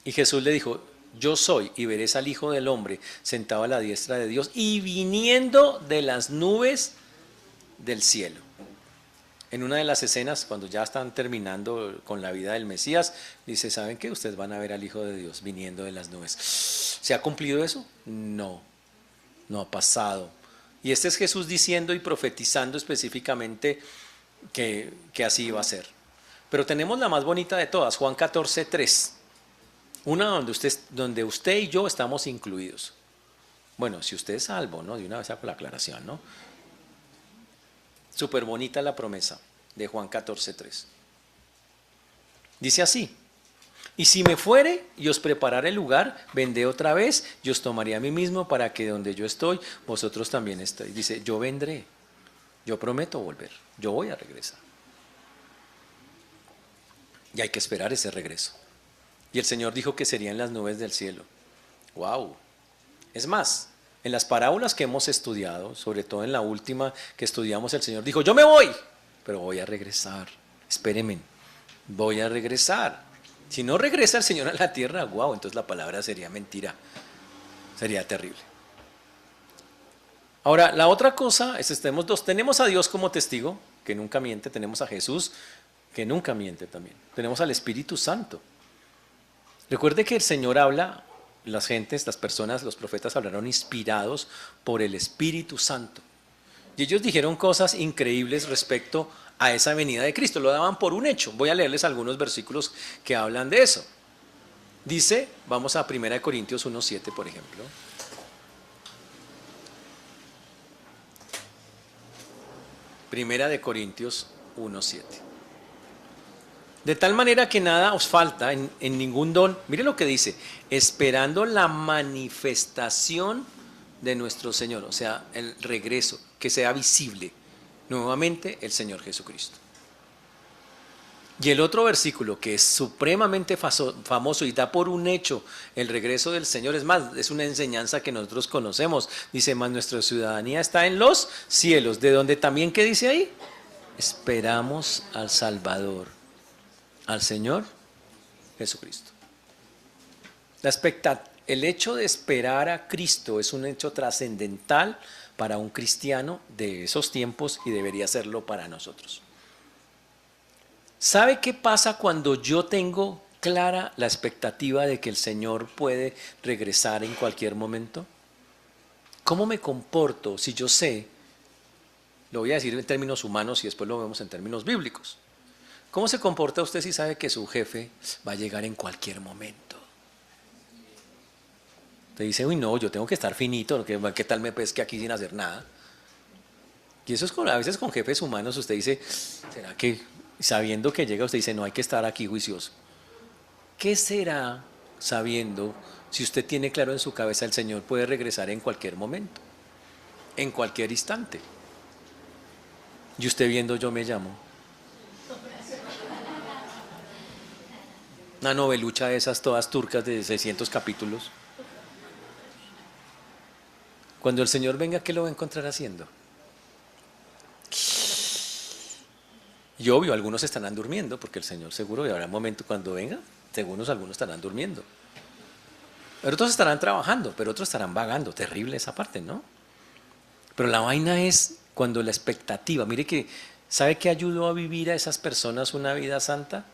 Y Jesús le dijo, yo soy, y veréis al Hijo del Hombre sentado a la diestra de Dios y viniendo de las nubes del cielo. En una de las escenas, cuando ya están terminando con la vida del Mesías, dice, ¿saben qué? Ustedes van a ver al Hijo de Dios viniendo de las nubes. ¿Se ha cumplido eso? No, no ha pasado. Y este es Jesús diciendo y profetizando específicamente que así iba a ser. Pero tenemos la más bonita de todas, Juan 14, 3. Una donde usted y yo estamos incluidos. Bueno, si usted es salvo, ¿no? De una vez hago la aclaración, ¿no? Súper bonita la promesa de Juan 14:3. Dice así, y si me fuere y os preparare el lugar, vendré otra vez y os tomaré a mí mismo para que donde yo estoy, vosotros también estéis. Dice, yo vendré, yo prometo volver, yo voy a regresar. Y hay que esperar ese regreso. Y el Señor dijo que serían las nubes del cielo. ¡Wow! Es más, en las parábolas que hemos estudiado, sobre todo en la última que estudiamos, el Señor dijo, yo me voy, pero voy a regresar. Espérenme, voy a regresar. Si no regresa el Señor a la tierra, wow, entonces la palabra sería mentira. Sería terrible. Ahora, la otra cosa es, tenemos a Dios como testigo, que nunca miente, tenemos a Jesús, que nunca miente también. Tenemos al Espíritu Santo. Recuerde que el Señor habla, las gentes, las personas, los profetas hablaron inspirados por el Espíritu Santo. Y ellos dijeron cosas increíbles respecto a esa venida de Cristo, lo daban por un hecho. Voy a leerles algunos versículos que hablan de eso. Dice, vamos a 1 Corintios 1:7, por ejemplo. Primera de Corintios 1:7. De tal manera que nada os falta en ningún don. Mire lo que dice, esperando la manifestación de nuestro Señor, o sea, el regreso, que sea visible nuevamente el Señor Jesucristo. Y el otro versículo que es supremamente famoso y da por un hecho el regreso del Señor, es más, es una enseñanza que nosotros conocemos, dice, más nuestra ciudadanía está en los cielos, de donde también, ¿qué dice ahí? Esperamos al Salvador, al Señor Jesucristo. El hecho de esperar a Cristo es un hecho trascendental para un cristiano de esos tiempos y debería serlo para nosotros. ¿Sabe qué pasa cuando yo tengo clara la expectativa de que el Señor puede regresar en cualquier momento? ¿Cómo me comporto si yo sé, lo voy a decir en términos humanos y después lo vemos en términos bíblicos? ¿Cómo se comporta usted si sabe que su jefe va a llegar en cualquier momento? Te dice, uy no, yo tengo que estar finito, ¿qué tal me pesque aquí sin hacer nada? Y eso es a veces con jefes humanos, usted dice, ¿será que sabiendo que llega usted dice, no hay que estar aquí juicioso? ¿Qué será sabiendo si usted tiene claro en su cabeza el Señor puede regresar en cualquier momento, en cualquier instante? Y usted viendo Yo me llamo. Una novelucha de esas todas turcas de 600 capítulos. Cuando el Señor venga, ¿qué lo va a encontrar haciendo? Y obvio, algunos estarán durmiendo, porque el Señor seguro, y habrá un momento cuando venga, algunos estarán durmiendo. Pero otros estarán trabajando, pero otros estarán vagando. Terrible esa parte, ¿no? Pero la vaina es cuando la expectativa, mire que, ¿sabe qué ayudó a vivir a esas personas una vida santa?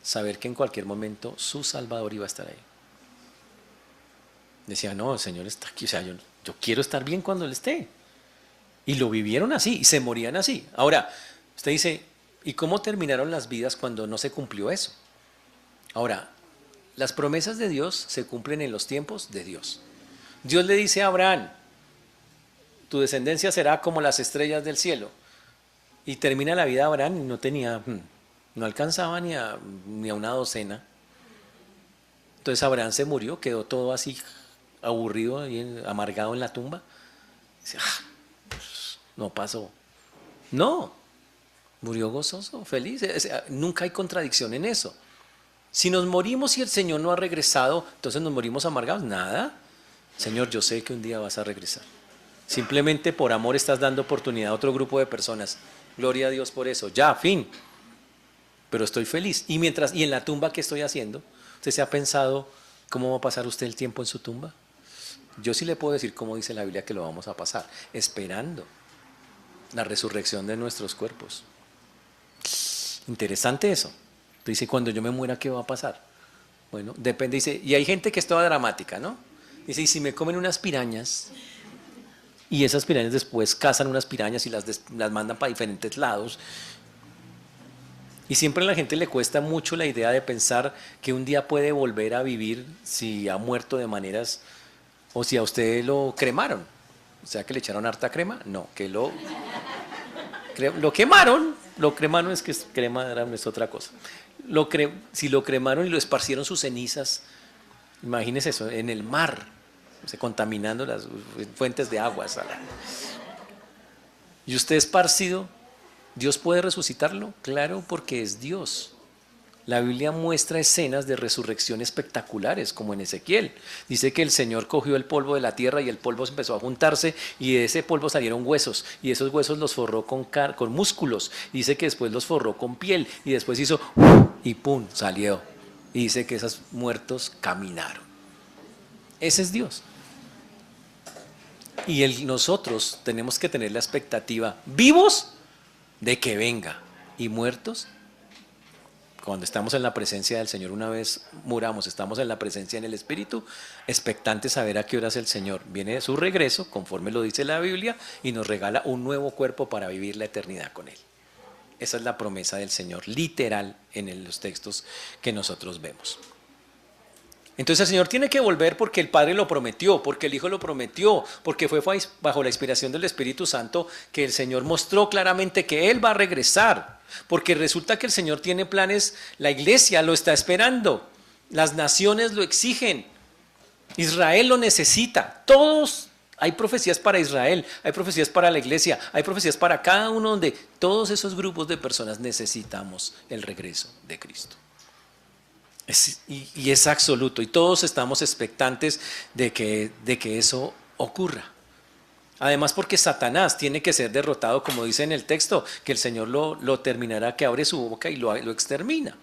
Saber que en cualquier momento su Salvador iba a estar ahí. Decía, no, el Señor está aquí, o sea, yo quiero estar bien cuando Él esté. Y lo vivieron así, y se morían así. Ahora, usted dice, ¿y cómo terminaron las vidas cuando no se cumplió eso? Ahora, las promesas de Dios se cumplen en los tiempos de Dios. Dios le dice a Abraham, tu descendencia será como las estrellas del cielo. Y termina la vida de Abraham y no alcanzaba ni a una docena. Entonces Abraham se murió, quedó todo así aburrido y amargado en la tumba. Dice, pues, no pasó. No, murió gozoso, feliz. Nunca hay contradicción en eso. Si nos morimos y el Señor no ha regresado, entonces nos morimos amargados. Nada. Señor, yo sé que un día vas a regresar. Simplemente por amor estás dando oportunidad a otro grupo de personas. Gloria a Dios por eso. Ya, fin. Pero estoy feliz. Y en la tumba, ¿qué estoy haciendo? ¿Usted se ha pensado cómo va a pasar usted el tiempo en su tumba? Yo sí le puedo decir cómo dice la Biblia que lo vamos a pasar. Esperando la resurrección de nuestros cuerpos. Interesante eso. Dice, cuando yo me muera, ¿qué va a pasar? Bueno, depende. Dice, y hay gente que es toda dramática, ¿no? Dice, y si me comen unas pirañas, y esas pirañas después cazan unas pirañas y las mandan para diferentes lados. Y siempre a la gente le cuesta mucho la idea de pensar que un día puede volver a vivir si ha muerto de maneras, o si a usted lo cremaron. O sea, que le echaron harta crema. No, que lo quemaron. Lo cremaron, es que crema es otra cosa. Si lo cremaron y lo esparcieron sus cenizas, imagínese eso, en el mar, contaminando las fuentes de agua. Y usted esparcido, ¿Dios puede resucitarlo? Claro, porque es Dios. La Biblia muestra escenas de resurrección espectaculares, como en Ezequiel. Dice que el Señor cogió el polvo de la tierra y el polvo empezó a juntarse y de ese polvo salieron huesos y esos huesos los forró con músculos. Dice que después los forró con piel y después hizo y ¡pum! Salió. Y dice que esos muertos caminaron. Ese es Dios. Y nosotros tenemos que tener la expectativa, vivos, de que venga, y muertos, cuando estamos en la presencia del Señor, una vez muramos, estamos en la presencia en el Espíritu, expectantes a ver a qué horas el Señor viene de su regreso, conforme lo dice la Biblia, y nos regala un nuevo cuerpo para vivir la eternidad con Él. Esa es la promesa del Señor, literal, en los textos que nosotros vemos. Entonces el Señor tiene que volver porque el Padre lo prometió, porque el Hijo lo prometió, porque fue bajo la inspiración del Espíritu Santo que el Señor mostró claramente que Él va a regresar. Porque resulta que el Señor tiene planes, la iglesia lo está esperando, las naciones lo exigen, Israel lo necesita, todos. Hay profecías para Israel, hay profecías para la iglesia, hay profecías para cada uno, donde todos esos grupos de personas necesitamos el regreso de Cristo. Y es absoluto, y todos estamos expectantes de que eso ocurra. Además, porque Satanás tiene que ser derrotado, como dice en el texto, que el Señor lo terminará, que abre su boca y lo extermina.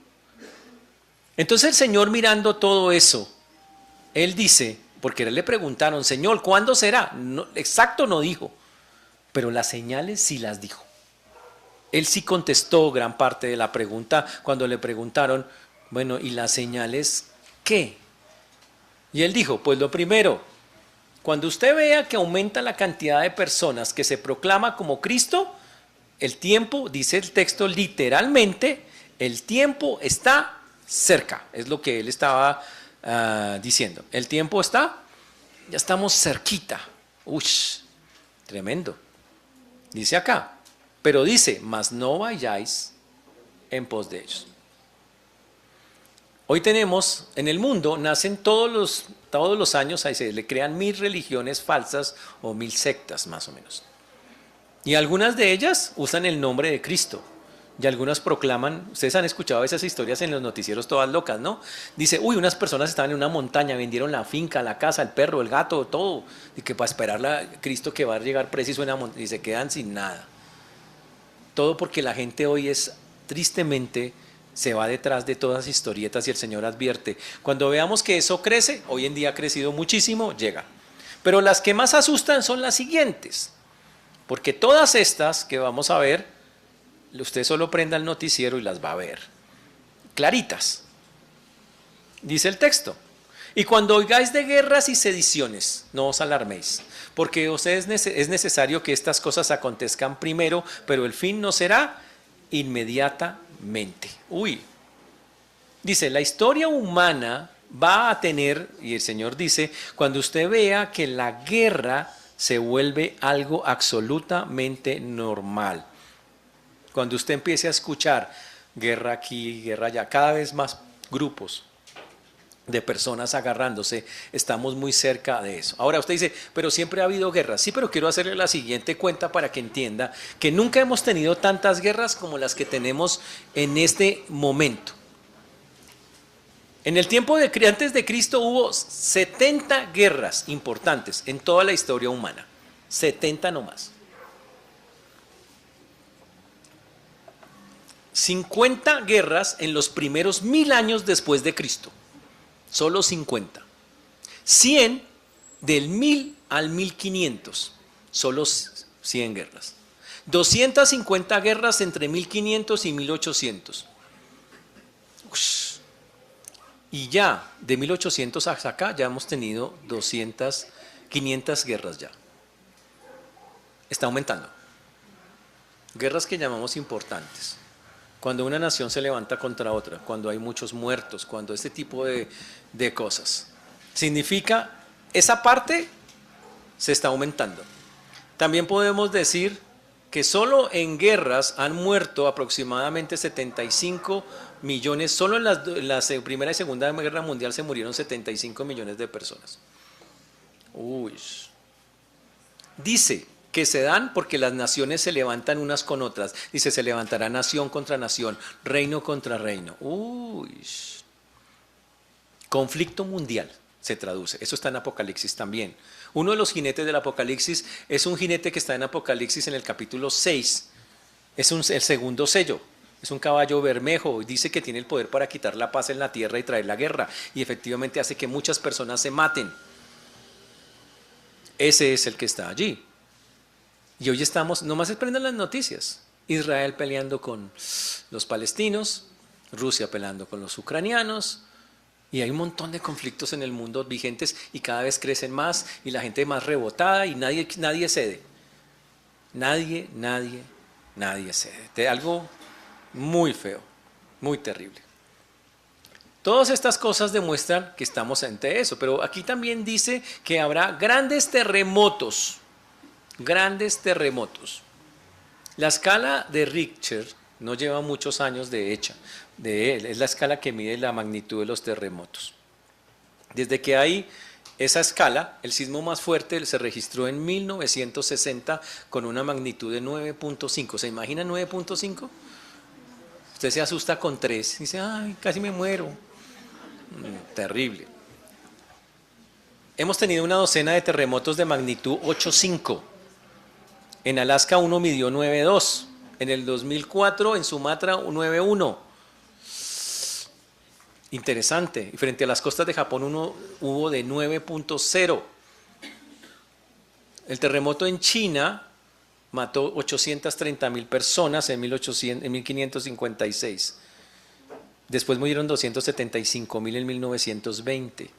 Entonces el Señor, mirando todo eso, Él dice, porque a Él le preguntaron, Señor, ¿cuándo será? No, exacto no dijo, pero las señales sí las dijo. Él sí contestó gran parte de la pregunta cuando le preguntaron, bueno, ¿y las señales qué? Y Él dijo, pues lo primero, cuando usted vea que aumenta la cantidad de personas que se proclama como Cristo, el tiempo, dice el texto literalmente, el tiempo está cerca. Es lo que Él estaba diciendo. El tiempo está, ya estamos cerquita. Uy, tremendo. Dice acá, pero dice, mas no vayáis en pos de ellos. Hoy tenemos, en el mundo, nacen todos los años, ahí se le crean 1000 religiones falsas o 1000 sectas más o menos. Y algunas de ellas usan el nombre de Cristo. Y algunas proclaman, ustedes han escuchado esas historias en los noticieros todas locas, ¿no? Dice, uy, unas personas estaban en una montaña, vendieron la finca, la casa, el perro, el gato, todo. Y que para esperar a Cristo que va a llegar preciso en la montaña, y se quedan sin nada. Todo porque la gente hoy tristemente, se va detrás de todas las historietas y el Señor advierte. Cuando veamos que eso crece, hoy en día ha crecido muchísimo, llega. Pero las que más asustan son las siguientes. Porque todas estas que vamos a ver, usted solo prenda el noticiero y las va a ver. Claritas. Dice el texto. Y cuando oigáis de guerras y sediciones, no os alarméis, porque es necesario que estas cosas acontezcan primero, pero el fin no será inmediatamente. Uy. Dice, la historia humana va a tener, y el Señor dice, cuando usted vea que la guerra se vuelve algo absolutamente normal. Cuando usted empiece a escuchar guerra aquí, guerra allá, cada vez más grupos de personas agarrándose, estamos muy cerca de eso. Ahora usted dice, pero siempre ha habido guerras. Sí, pero quiero hacerle la siguiente cuenta para que entienda que nunca hemos tenido tantas guerras como las que tenemos en este momento. En el tiempo antes de Cristo hubo 70 guerras importantes en toda la historia humana. 70 nomás. 50 guerras en los primeros 1000 años después de Cristo. Solo 50. 100 del 1000 al 1500. Solo 100 guerras. 250 guerras entre 1500 y 1800. Ush. Y ya de 1800 hasta acá ya hemos tenido 500 guerras ya. Está aumentando. Guerras que llamamos importantes. Cuando una nación se levanta contra otra, cuando hay muchos muertos, cuando este tipo de cosas. Significa, esa parte se está aumentando. También podemos decir que solo en guerras han muerto aproximadamente 75 millones, solo en la Primera y Segunda Guerra Mundial se murieron 75 millones de personas. Uy. Dice que se dan porque las naciones se levantan unas con otras. Dice, se levantará nación contra nación, reino contra reino. Uy. Conflicto mundial se traduce. Eso está en Apocalipsis también. Uno de los jinetes del Apocalipsis es un jinete que está en Apocalipsis en el capítulo 6. Es el segundo sello. Es un caballo bermejo y dice que tiene el poder para quitar la paz en la tierra y traer la guerra. Y efectivamente hace que muchas personas se maten. Ese es el que está allí. Y hoy estamos, nomás se prenden las noticias. Israel peleando con los palestinos, Rusia peleando con los ucranianos. Y hay un montón de conflictos en el mundo vigentes y cada vez crecen más y la gente más rebotada y nadie cede. Nadie Nadie cede. Algo muy feo, muy terrible. Todas estas cosas demuestran que estamos ante eso, pero aquí también dice que habrá grandes terremotos. Grandes terremotos. La escala de Richter no lleva muchos años de hecha, de él, es la escala que mide la magnitud de los terremotos. Desde que hay esa escala, el sismo más fuerte se registró en 1960 con una magnitud de 9.5. ¿Se imagina 9.5? Usted se asusta con 3, dice, ay, casi me muero. Terrible. Hemos tenido una docena de terremotos de magnitud 8.5. En Alaska uno midió 9.2. En el 2004 en Sumatra 9.1. Interesante. Y frente a las costas de Japón uno hubo de 9.0. El terremoto en China mató 830.000 personas en 1556. Después murieron 275.000 en 1920.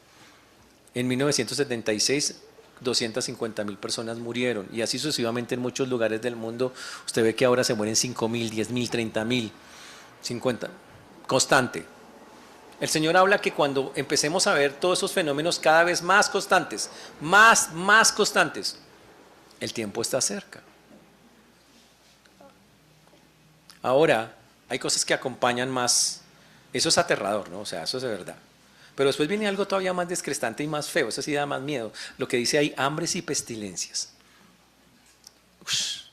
En 1976, 250.000 personas murieron. Y así sucesivamente en muchos lugares del mundo. Usted ve que ahora se mueren 5.000, 10.000, 30.000, 50. Constante. El Señor habla que cuando empecemos a ver todos esos fenómenos cada vez más constantes, más constantes, el tiempo está cerca. Ahora, hay cosas que acompañan más. Eso es aterrador, ¿no? O sea, eso es de verdad. Pero después viene algo todavía más descrestante y más feo, eso sí da más miedo. Lo que dice ahí, hambres y pestilencias. Ush.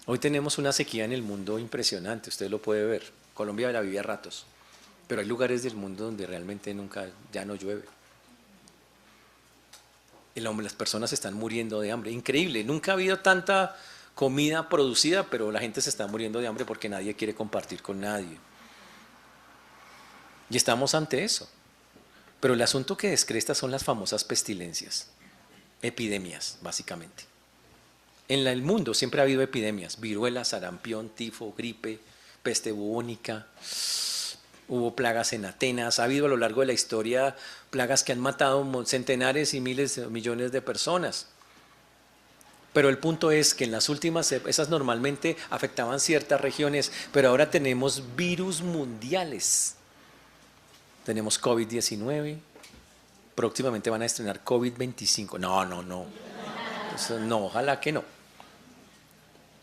Hoy tenemos una sequía en el mundo impresionante, usted lo puede ver. Colombia la vive a ratos, pero hay lugares del mundo donde realmente ya no llueve. Las personas están muriendo de hambre, increíble, nunca ha habido tanta comida producida, pero la gente se está muriendo de hambre porque nadie quiere compartir con nadie. Y estamos ante eso. Pero el asunto que descresta son las famosas pestilencias, epidemias, básicamente. En el mundo siempre ha habido epidemias, viruela, sarampión, tifo, gripe, peste bubónica, hubo plagas en Atenas, ha habido a lo largo de la historia plagas que han matado centenares y miles, millones de personas. Pero el punto es que en las últimas, esas normalmente afectaban ciertas regiones, pero ahora tenemos virus mundiales. Tenemos COVID-19, próximamente van a estrenar COVID-25. No. Eso no, ojalá que no.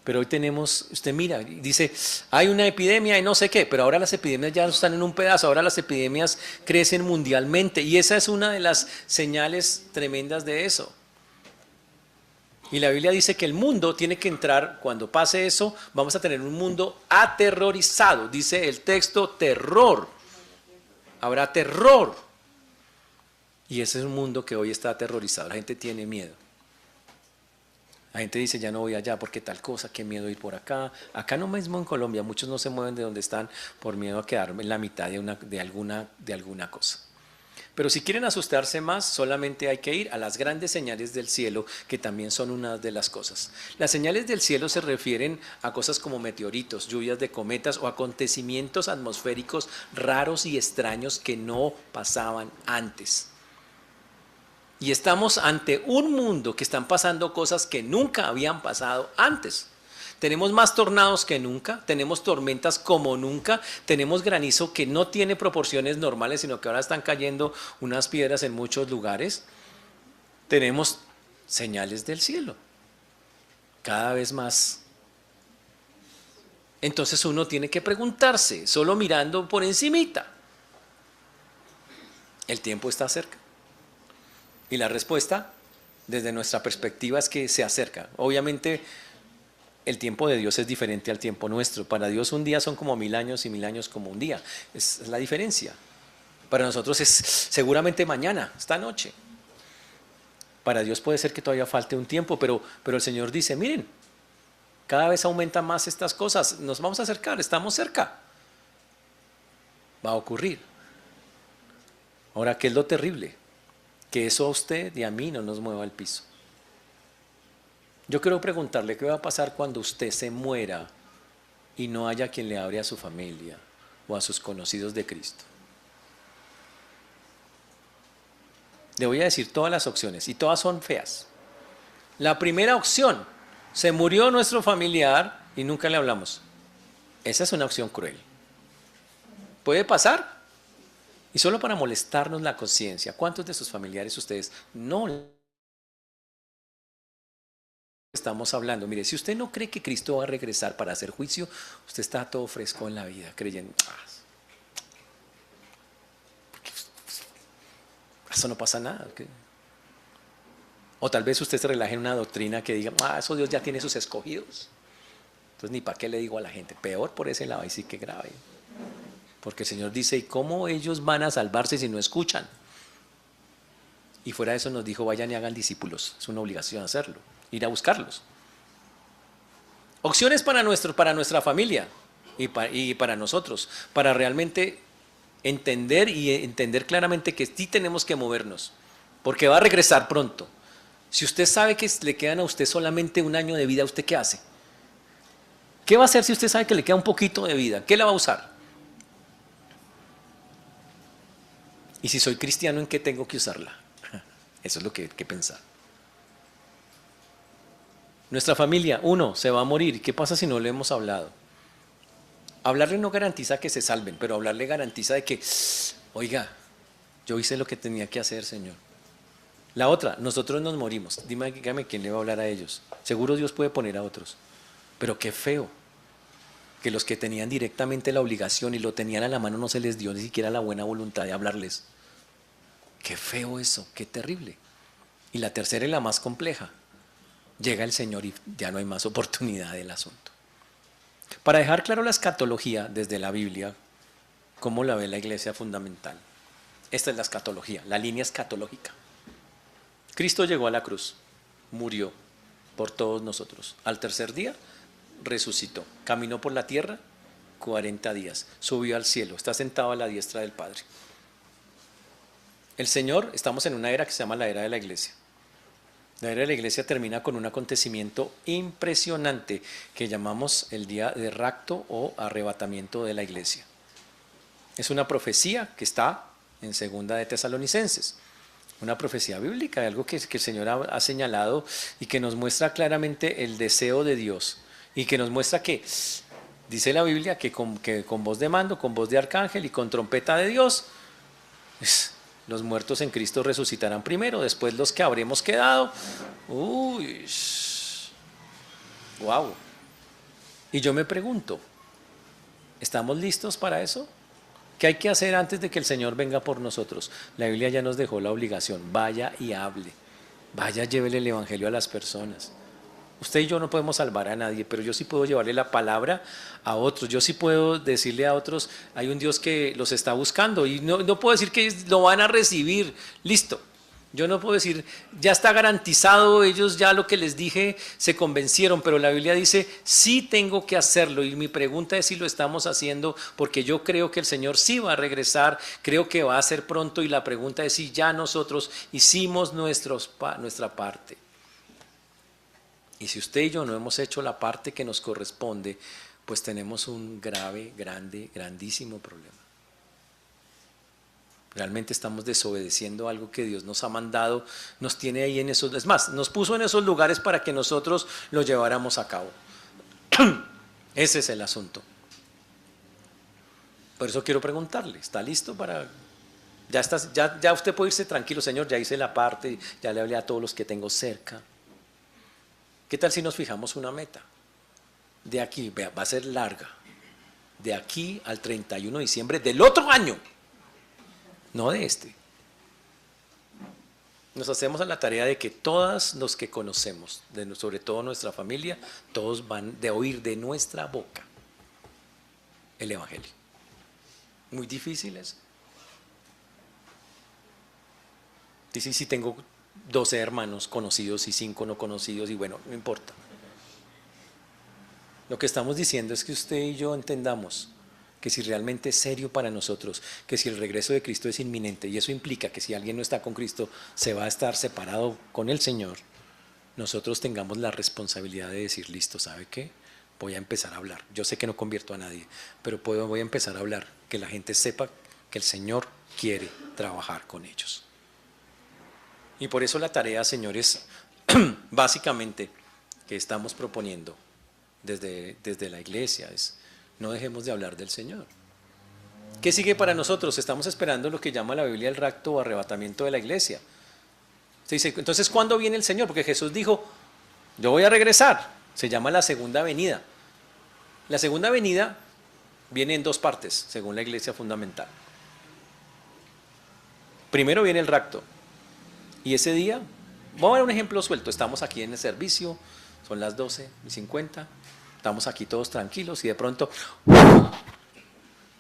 Pero hoy tenemos, usted mira, dice, hay una epidemia y no sé qué, pero ahora las epidemias ya no están en un pedazo, ahora las epidemias crecen mundialmente y esa es una de las señales tremendas de eso. Y la Biblia dice que el mundo tiene que entrar, cuando pase eso, vamos a tener un mundo aterrorizado, dice el texto, terror. Habrá terror. Y ese es un mundo que hoy está aterrorizado. La gente tiene miedo. La gente dice, ya no voy allá porque tal cosa, qué miedo ir por acá. Acá no mismo en Colombia, muchos no se mueven de donde están por miedo a quedar en la mitad de alguna cosa. Pero si quieren asustarse más, solamente hay que ir a las grandes señales del cielo, que también son una de las cosas. Las señales del cielo se refieren a cosas como meteoritos, lluvias de cometas o acontecimientos atmosféricos raros y extraños que no pasaban antes. Y estamos ante un mundo que están pasando cosas que nunca habían pasado antes. Tenemos más tornados que nunca, tenemos tormentas como nunca, tenemos granizo que no tiene proporciones normales, sino que ahora están cayendo unas piedras en muchos lugares. Tenemos señales del cielo, cada vez más. Entonces uno tiene que preguntarse, solo mirando por encimita, ¿el tiempo está cerca? Y la respuesta, desde nuestra perspectiva, es que se acerca. Obviamente, el tiempo de Dios es diferente al tiempo nuestro. Para Dios un día son como 1000 años y 1000 años como un día. Es la diferencia. Para nosotros es seguramente mañana, esta noche. Para Dios puede ser que todavía falte un tiempo, pero el Señor dice, miren, cada vez aumentan más estas cosas, nos vamos a acercar, estamos cerca. Va a ocurrir. Ahora, ¿qué es lo terrible? Que eso a usted y a mí no nos mueva al piso. Yo quiero preguntarle qué va a pasar cuando usted se muera y no haya quien le hable a su familia o a sus conocidos de Cristo. Le voy a decir todas las opciones y todas son feas. La primera opción Se murió nuestro familiar y nunca le hablamos. Esa es una acción cruel. Puede pasar. Y solo para molestarnos la conciencia, ¿cuántos de sus familiares ustedes no estamos hablando? Mire, si usted no cree que Cristo va a regresar para hacer juicio, usted está todo fresco en la vida, creyendo, eso no pasa nada. O tal vez usted se relaje en una doctrina que diga, eso Dios ya tiene sus escogidos. Entonces ni para qué le digo a la gente, peor por ese lado, y sí que grave. Porque el Señor dice, ¿y cómo ellos van a salvarse si no escuchan? Y fuera de eso nos dijo, vayan y hagan discípulos. Es una obligación hacerlo, ir a buscarlos. Opciones para nuestra familia y para nosotros, para realmente entender claramente que sí tenemos que movernos, porque va a regresar pronto. Si usted sabe que le quedan a usted solamente un año de vida, ¿usted qué hace? ¿Qué va a hacer si usted sabe que le queda un poquito de vida? ¿Qué la va a usar? Y si soy cristiano, ¿en qué tengo que usarla? Eso es lo que hay que pensar. Nuestra familia, uno, se va a morir. ¿Qué pasa si no le hemos hablado? Hablarle no garantiza que se salven, pero hablarle garantiza de que, oiga, yo hice lo que tenía que hacer, Señor. La otra, nosotros nos morimos. Dígame quién le va a hablar a ellos. Seguro Dios puede poner a otros. Pero qué feo que los que tenían directamente la obligación y lo tenían a la mano no se les dio ni siquiera la buena voluntad de hablarles. Qué feo eso, qué terrible. Y la tercera y la más compleja. Llega el Señor y ya no hay más oportunidad del asunto. Para dejar claro la escatología desde la Biblia, ¿cómo la ve la Iglesia fundamental? Esta es la escatología, la línea escatológica. Cristo llegó a la cruz, murió por todos nosotros. Al tercer día resucitó, caminó por la tierra 40 días, subió al cielo, está sentado a la diestra del Padre. El Señor, estamos en una era que se llama la era de la Iglesia. La era de la Iglesia termina con un acontecimiento impresionante que llamamos el día de rapto o arrebatamiento de la Iglesia. Es una profecía que está en Segunda de Tesalonicenses, una profecía bíblica, algo que el Señor ha señalado y que nos muestra claramente el deseo de Dios y que nos muestra que, dice la Biblia, que con voz de mando, con voz de arcángel y con trompeta de Dios, los muertos en Cristo resucitarán primero, después los que habremos quedado. Uy, wow. Y yo me pregunto, ¿estamos listos para eso? ¿Qué hay que hacer antes de que el Señor venga por nosotros? La Biblia ya nos dejó la obligación, vaya y hable, vaya, llévele el Evangelio a las personas. Usted y yo no podemos salvar a nadie, pero yo sí puedo llevarle la palabra a otros. Yo sí puedo decirle a otros, hay un Dios que los está buscando y no puedo decir que lo van a recibir, listo. Yo no puedo decir, ya está garantizado, ellos ya lo que les dije se convencieron, pero la Biblia dice, sí tengo que hacerlo y mi pregunta es si lo estamos haciendo porque yo creo que el Señor sí va a regresar, creo que va a ser pronto y la pregunta es si ya nosotros hicimos nuestra parte. Y si usted y yo no hemos hecho la parte que nos corresponde, pues tenemos un grave, grandísimo problema. Realmente estamos desobedeciendo algo que Dios nos ha mandado, nos tiene ahí en esos, es más, nos puso en esos lugares para que nosotros lo lleváramos a cabo. Ese es el asunto. Por eso quiero preguntarle, ¿está listo para...? Ya usted puede irse tranquilo, Señor, ya hice la parte, ya le hablé a todos los que tengo cerca. ¿Qué tal si nos fijamos una meta? De aquí, vea, va a ser larga, de aquí al 31 de diciembre del otro año, no de este. Nos hacemos a la tarea de que todos los que conocemos, sobre todo nuestra familia, todos van de oír de nuestra boca el Evangelio. Muy difícil es. Dice, si tengo 12 hermanos conocidos y 5 no conocidos, y bueno, no importa. Lo que estamos diciendo es que usted y yo entendamos que si realmente es serio para nosotros, que si el regreso de Cristo es inminente, y eso implica que si alguien no está con Cristo, se va a estar separado con el Señor, nosotros tengamos la responsabilidad de decir, listo, ¿sabe qué? Voy a empezar a hablar. Yo sé que no convierto a nadie, pero voy a empezar a hablar, que la gente sepa que el Señor quiere trabajar con ellos. Y por eso la tarea, señores, básicamente, que estamos proponiendo desde la iglesia es: no dejemos de hablar del Señor. ¿Qué sigue para nosotros? Estamos esperando lo que llama la Biblia el rapto o arrebatamiento de la iglesia. Se dice, entonces, ¿cuándo viene el Señor? Porque Jesús dijo, yo voy a regresar. Se llama la segunda venida. La segunda venida viene en dos partes, según la iglesia fundamental. Primero viene el rapto. Y ese día, vamos a ver un ejemplo suelto. Estamos aquí en el servicio, son las 12:50. Estamos aquí todos tranquilos y de pronto,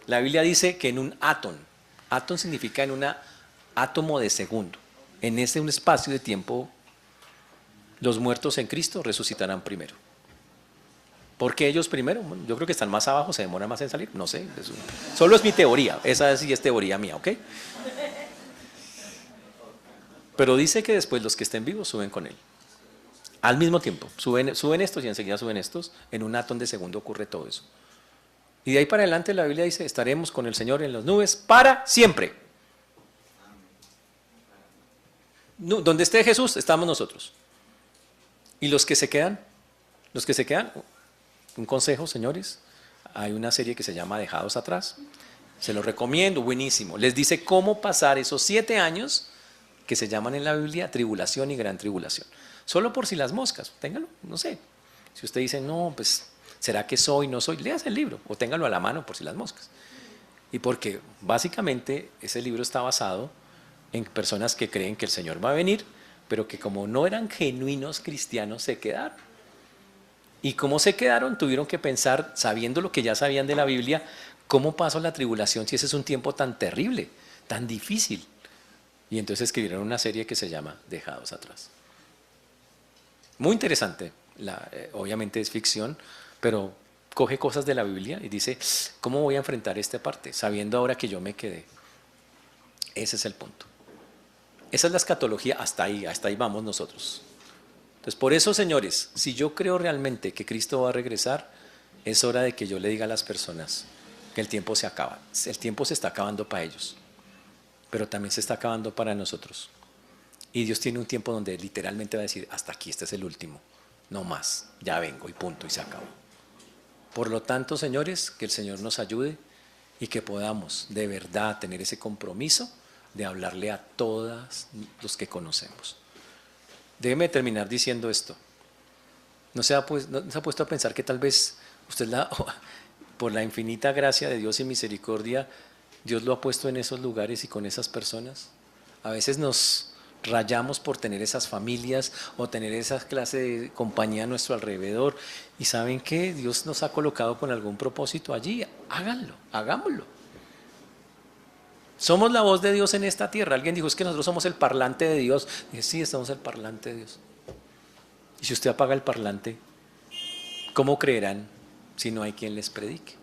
la Biblia dice que en un átón significa en un átomo de segundo, en un espacio de tiempo, los muertos en Cristo resucitarán primero. ¿Por qué ellos primero? Bueno, yo creo que están más abajo, se demoran más en salir, no sé, solo es mi teoría, esa sí es teoría mía, ¿ok? Pero dice que después los que estén vivos suben con Él. Al mismo tiempo, suben estos y enseguida suben estos, en un átón de segundo ocurre todo eso. Y de ahí para adelante la Biblia dice, estaremos con el Señor en las nubes para siempre. Donde esté Jesús, estamos nosotros. Y los que se quedan, un consejo, señores, hay una serie que se llama Dejados Atrás, se lo recomiendo, buenísimo. Les dice cómo pasar esos 7 años que se llaman en la Biblia tribulación y gran tribulación. Solo por si las moscas, téngalo, no sé. Si usted dice, no, pues, ¿será que soy, no soy? Léase el libro o téngalo a la mano por si las moscas. Y porque básicamente ese libro está basado en personas que creen que el Señor va a venir, pero que como no eran genuinos cristianos se quedaron. Y como se quedaron, tuvieron que pensar, sabiendo lo que ya sabían de la Biblia, ¿cómo paso la tribulación si ese es un tiempo tan terrible, tan difícil? Y entonces escribieron una serie que se llama Dejados Atrás. Muy interesante, obviamente es ficción, pero coge cosas de la Biblia y dice, ¿cómo voy a enfrentar esta parte? Sabiendo ahora que yo me quedé. Ese es el punto. Esa es la escatología, hasta ahí vamos nosotros. Entonces, por eso, señores, si yo creo realmente que Cristo va a regresar, es hora de que yo le diga a las personas que el tiempo se acaba. El tiempo se está acabando para ellos, pero también se está acabando para nosotros. Y Dios tiene un tiempo donde literalmente va a decir, hasta aquí, este es el último, no más, ya vengo y punto, y se acabó. Por lo tanto, señores, que el Señor nos ayude y que podamos de verdad tener ese compromiso de hablarle a todos los que conocemos. Déjeme terminar diciendo esto. ¿No se ha puesto a pensar que tal vez usted, por la infinita gracia de Dios y misericordia, Dios lo ha puesto en esos lugares y con esas personas? A veces nos rayamos por tener esas familias o tener esa clase de compañía a nuestro alrededor. ¿Y saben qué? Dios nos ha colocado con algún propósito allí. Háganlo, hagámoslo. Somos la voz de Dios en esta tierra. Alguien dijo, es que nosotros somos el parlante de Dios. Dije, sí, somos el parlante de Dios. Y si usted apaga el parlante, ¿cómo creerán si no hay quien les predique?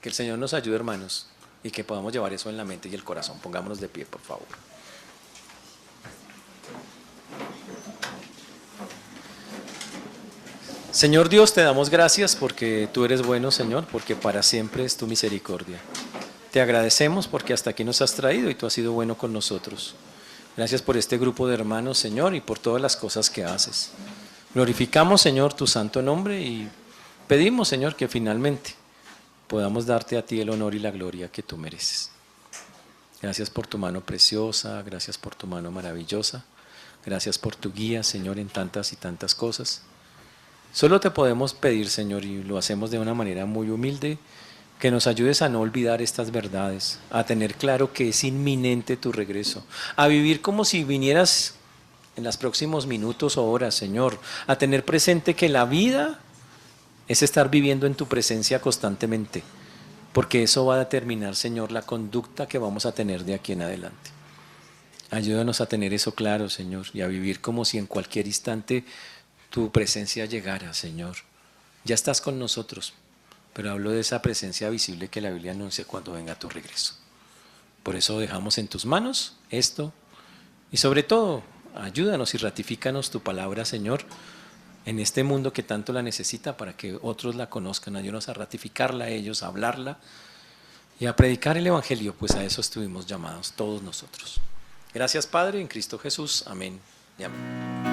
Que el Señor nos ayude, hermanos, y que podamos llevar eso en la mente y el corazón. Pongámonos de pie, por favor. Señor Dios, te damos gracias porque tú eres bueno, Señor, porque para siempre es tu misericordia. Te agradecemos porque hasta aquí nos has traído y tú has sido bueno con nosotros. Gracias por este grupo de hermanos, Señor, y por todas las cosas que haces. Glorificamos, Señor, tu santo nombre y pedimos, Señor, que finalmente podamos darte a ti el honor y la gloria que tú mereces. Gracias por tu mano preciosa, gracias por tu mano maravillosa, gracias por tu guía, Señor, en tantas y tantas cosas. Solo te podemos pedir, Señor, y lo hacemos de una manera muy humilde, que nos ayudes a no olvidar estas verdades, a tener claro que es inminente tu regreso, a vivir como si vinieras en los próximos minutos o horas, Señor, a tener presente que la vida es estar viviendo en tu presencia constantemente, porque eso va a determinar, Señor, la conducta que vamos a tener de aquí en adelante. Ayúdanos a tener eso claro, Señor, y a vivir como si en cualquier instante tu presencia llegara, Señor. Ya estás con nosotros, pero hablo de esa presencia visible que la Biblia anuncia cuando venga tu regreso. Por eso dejamos en tus manos esto y sobre todo, ayúdanos y ratifícanos tu palabra, Señor, en este mundo que tanto la necesita para que otros la conozcan. Ayúdanos a ratificarla a ellos, a hablarla y a predicar el Evangelio, pues a eso estuvimos llamados todos nosotros. Gracias, Padre, en Cristo Jesús. Amén y amén.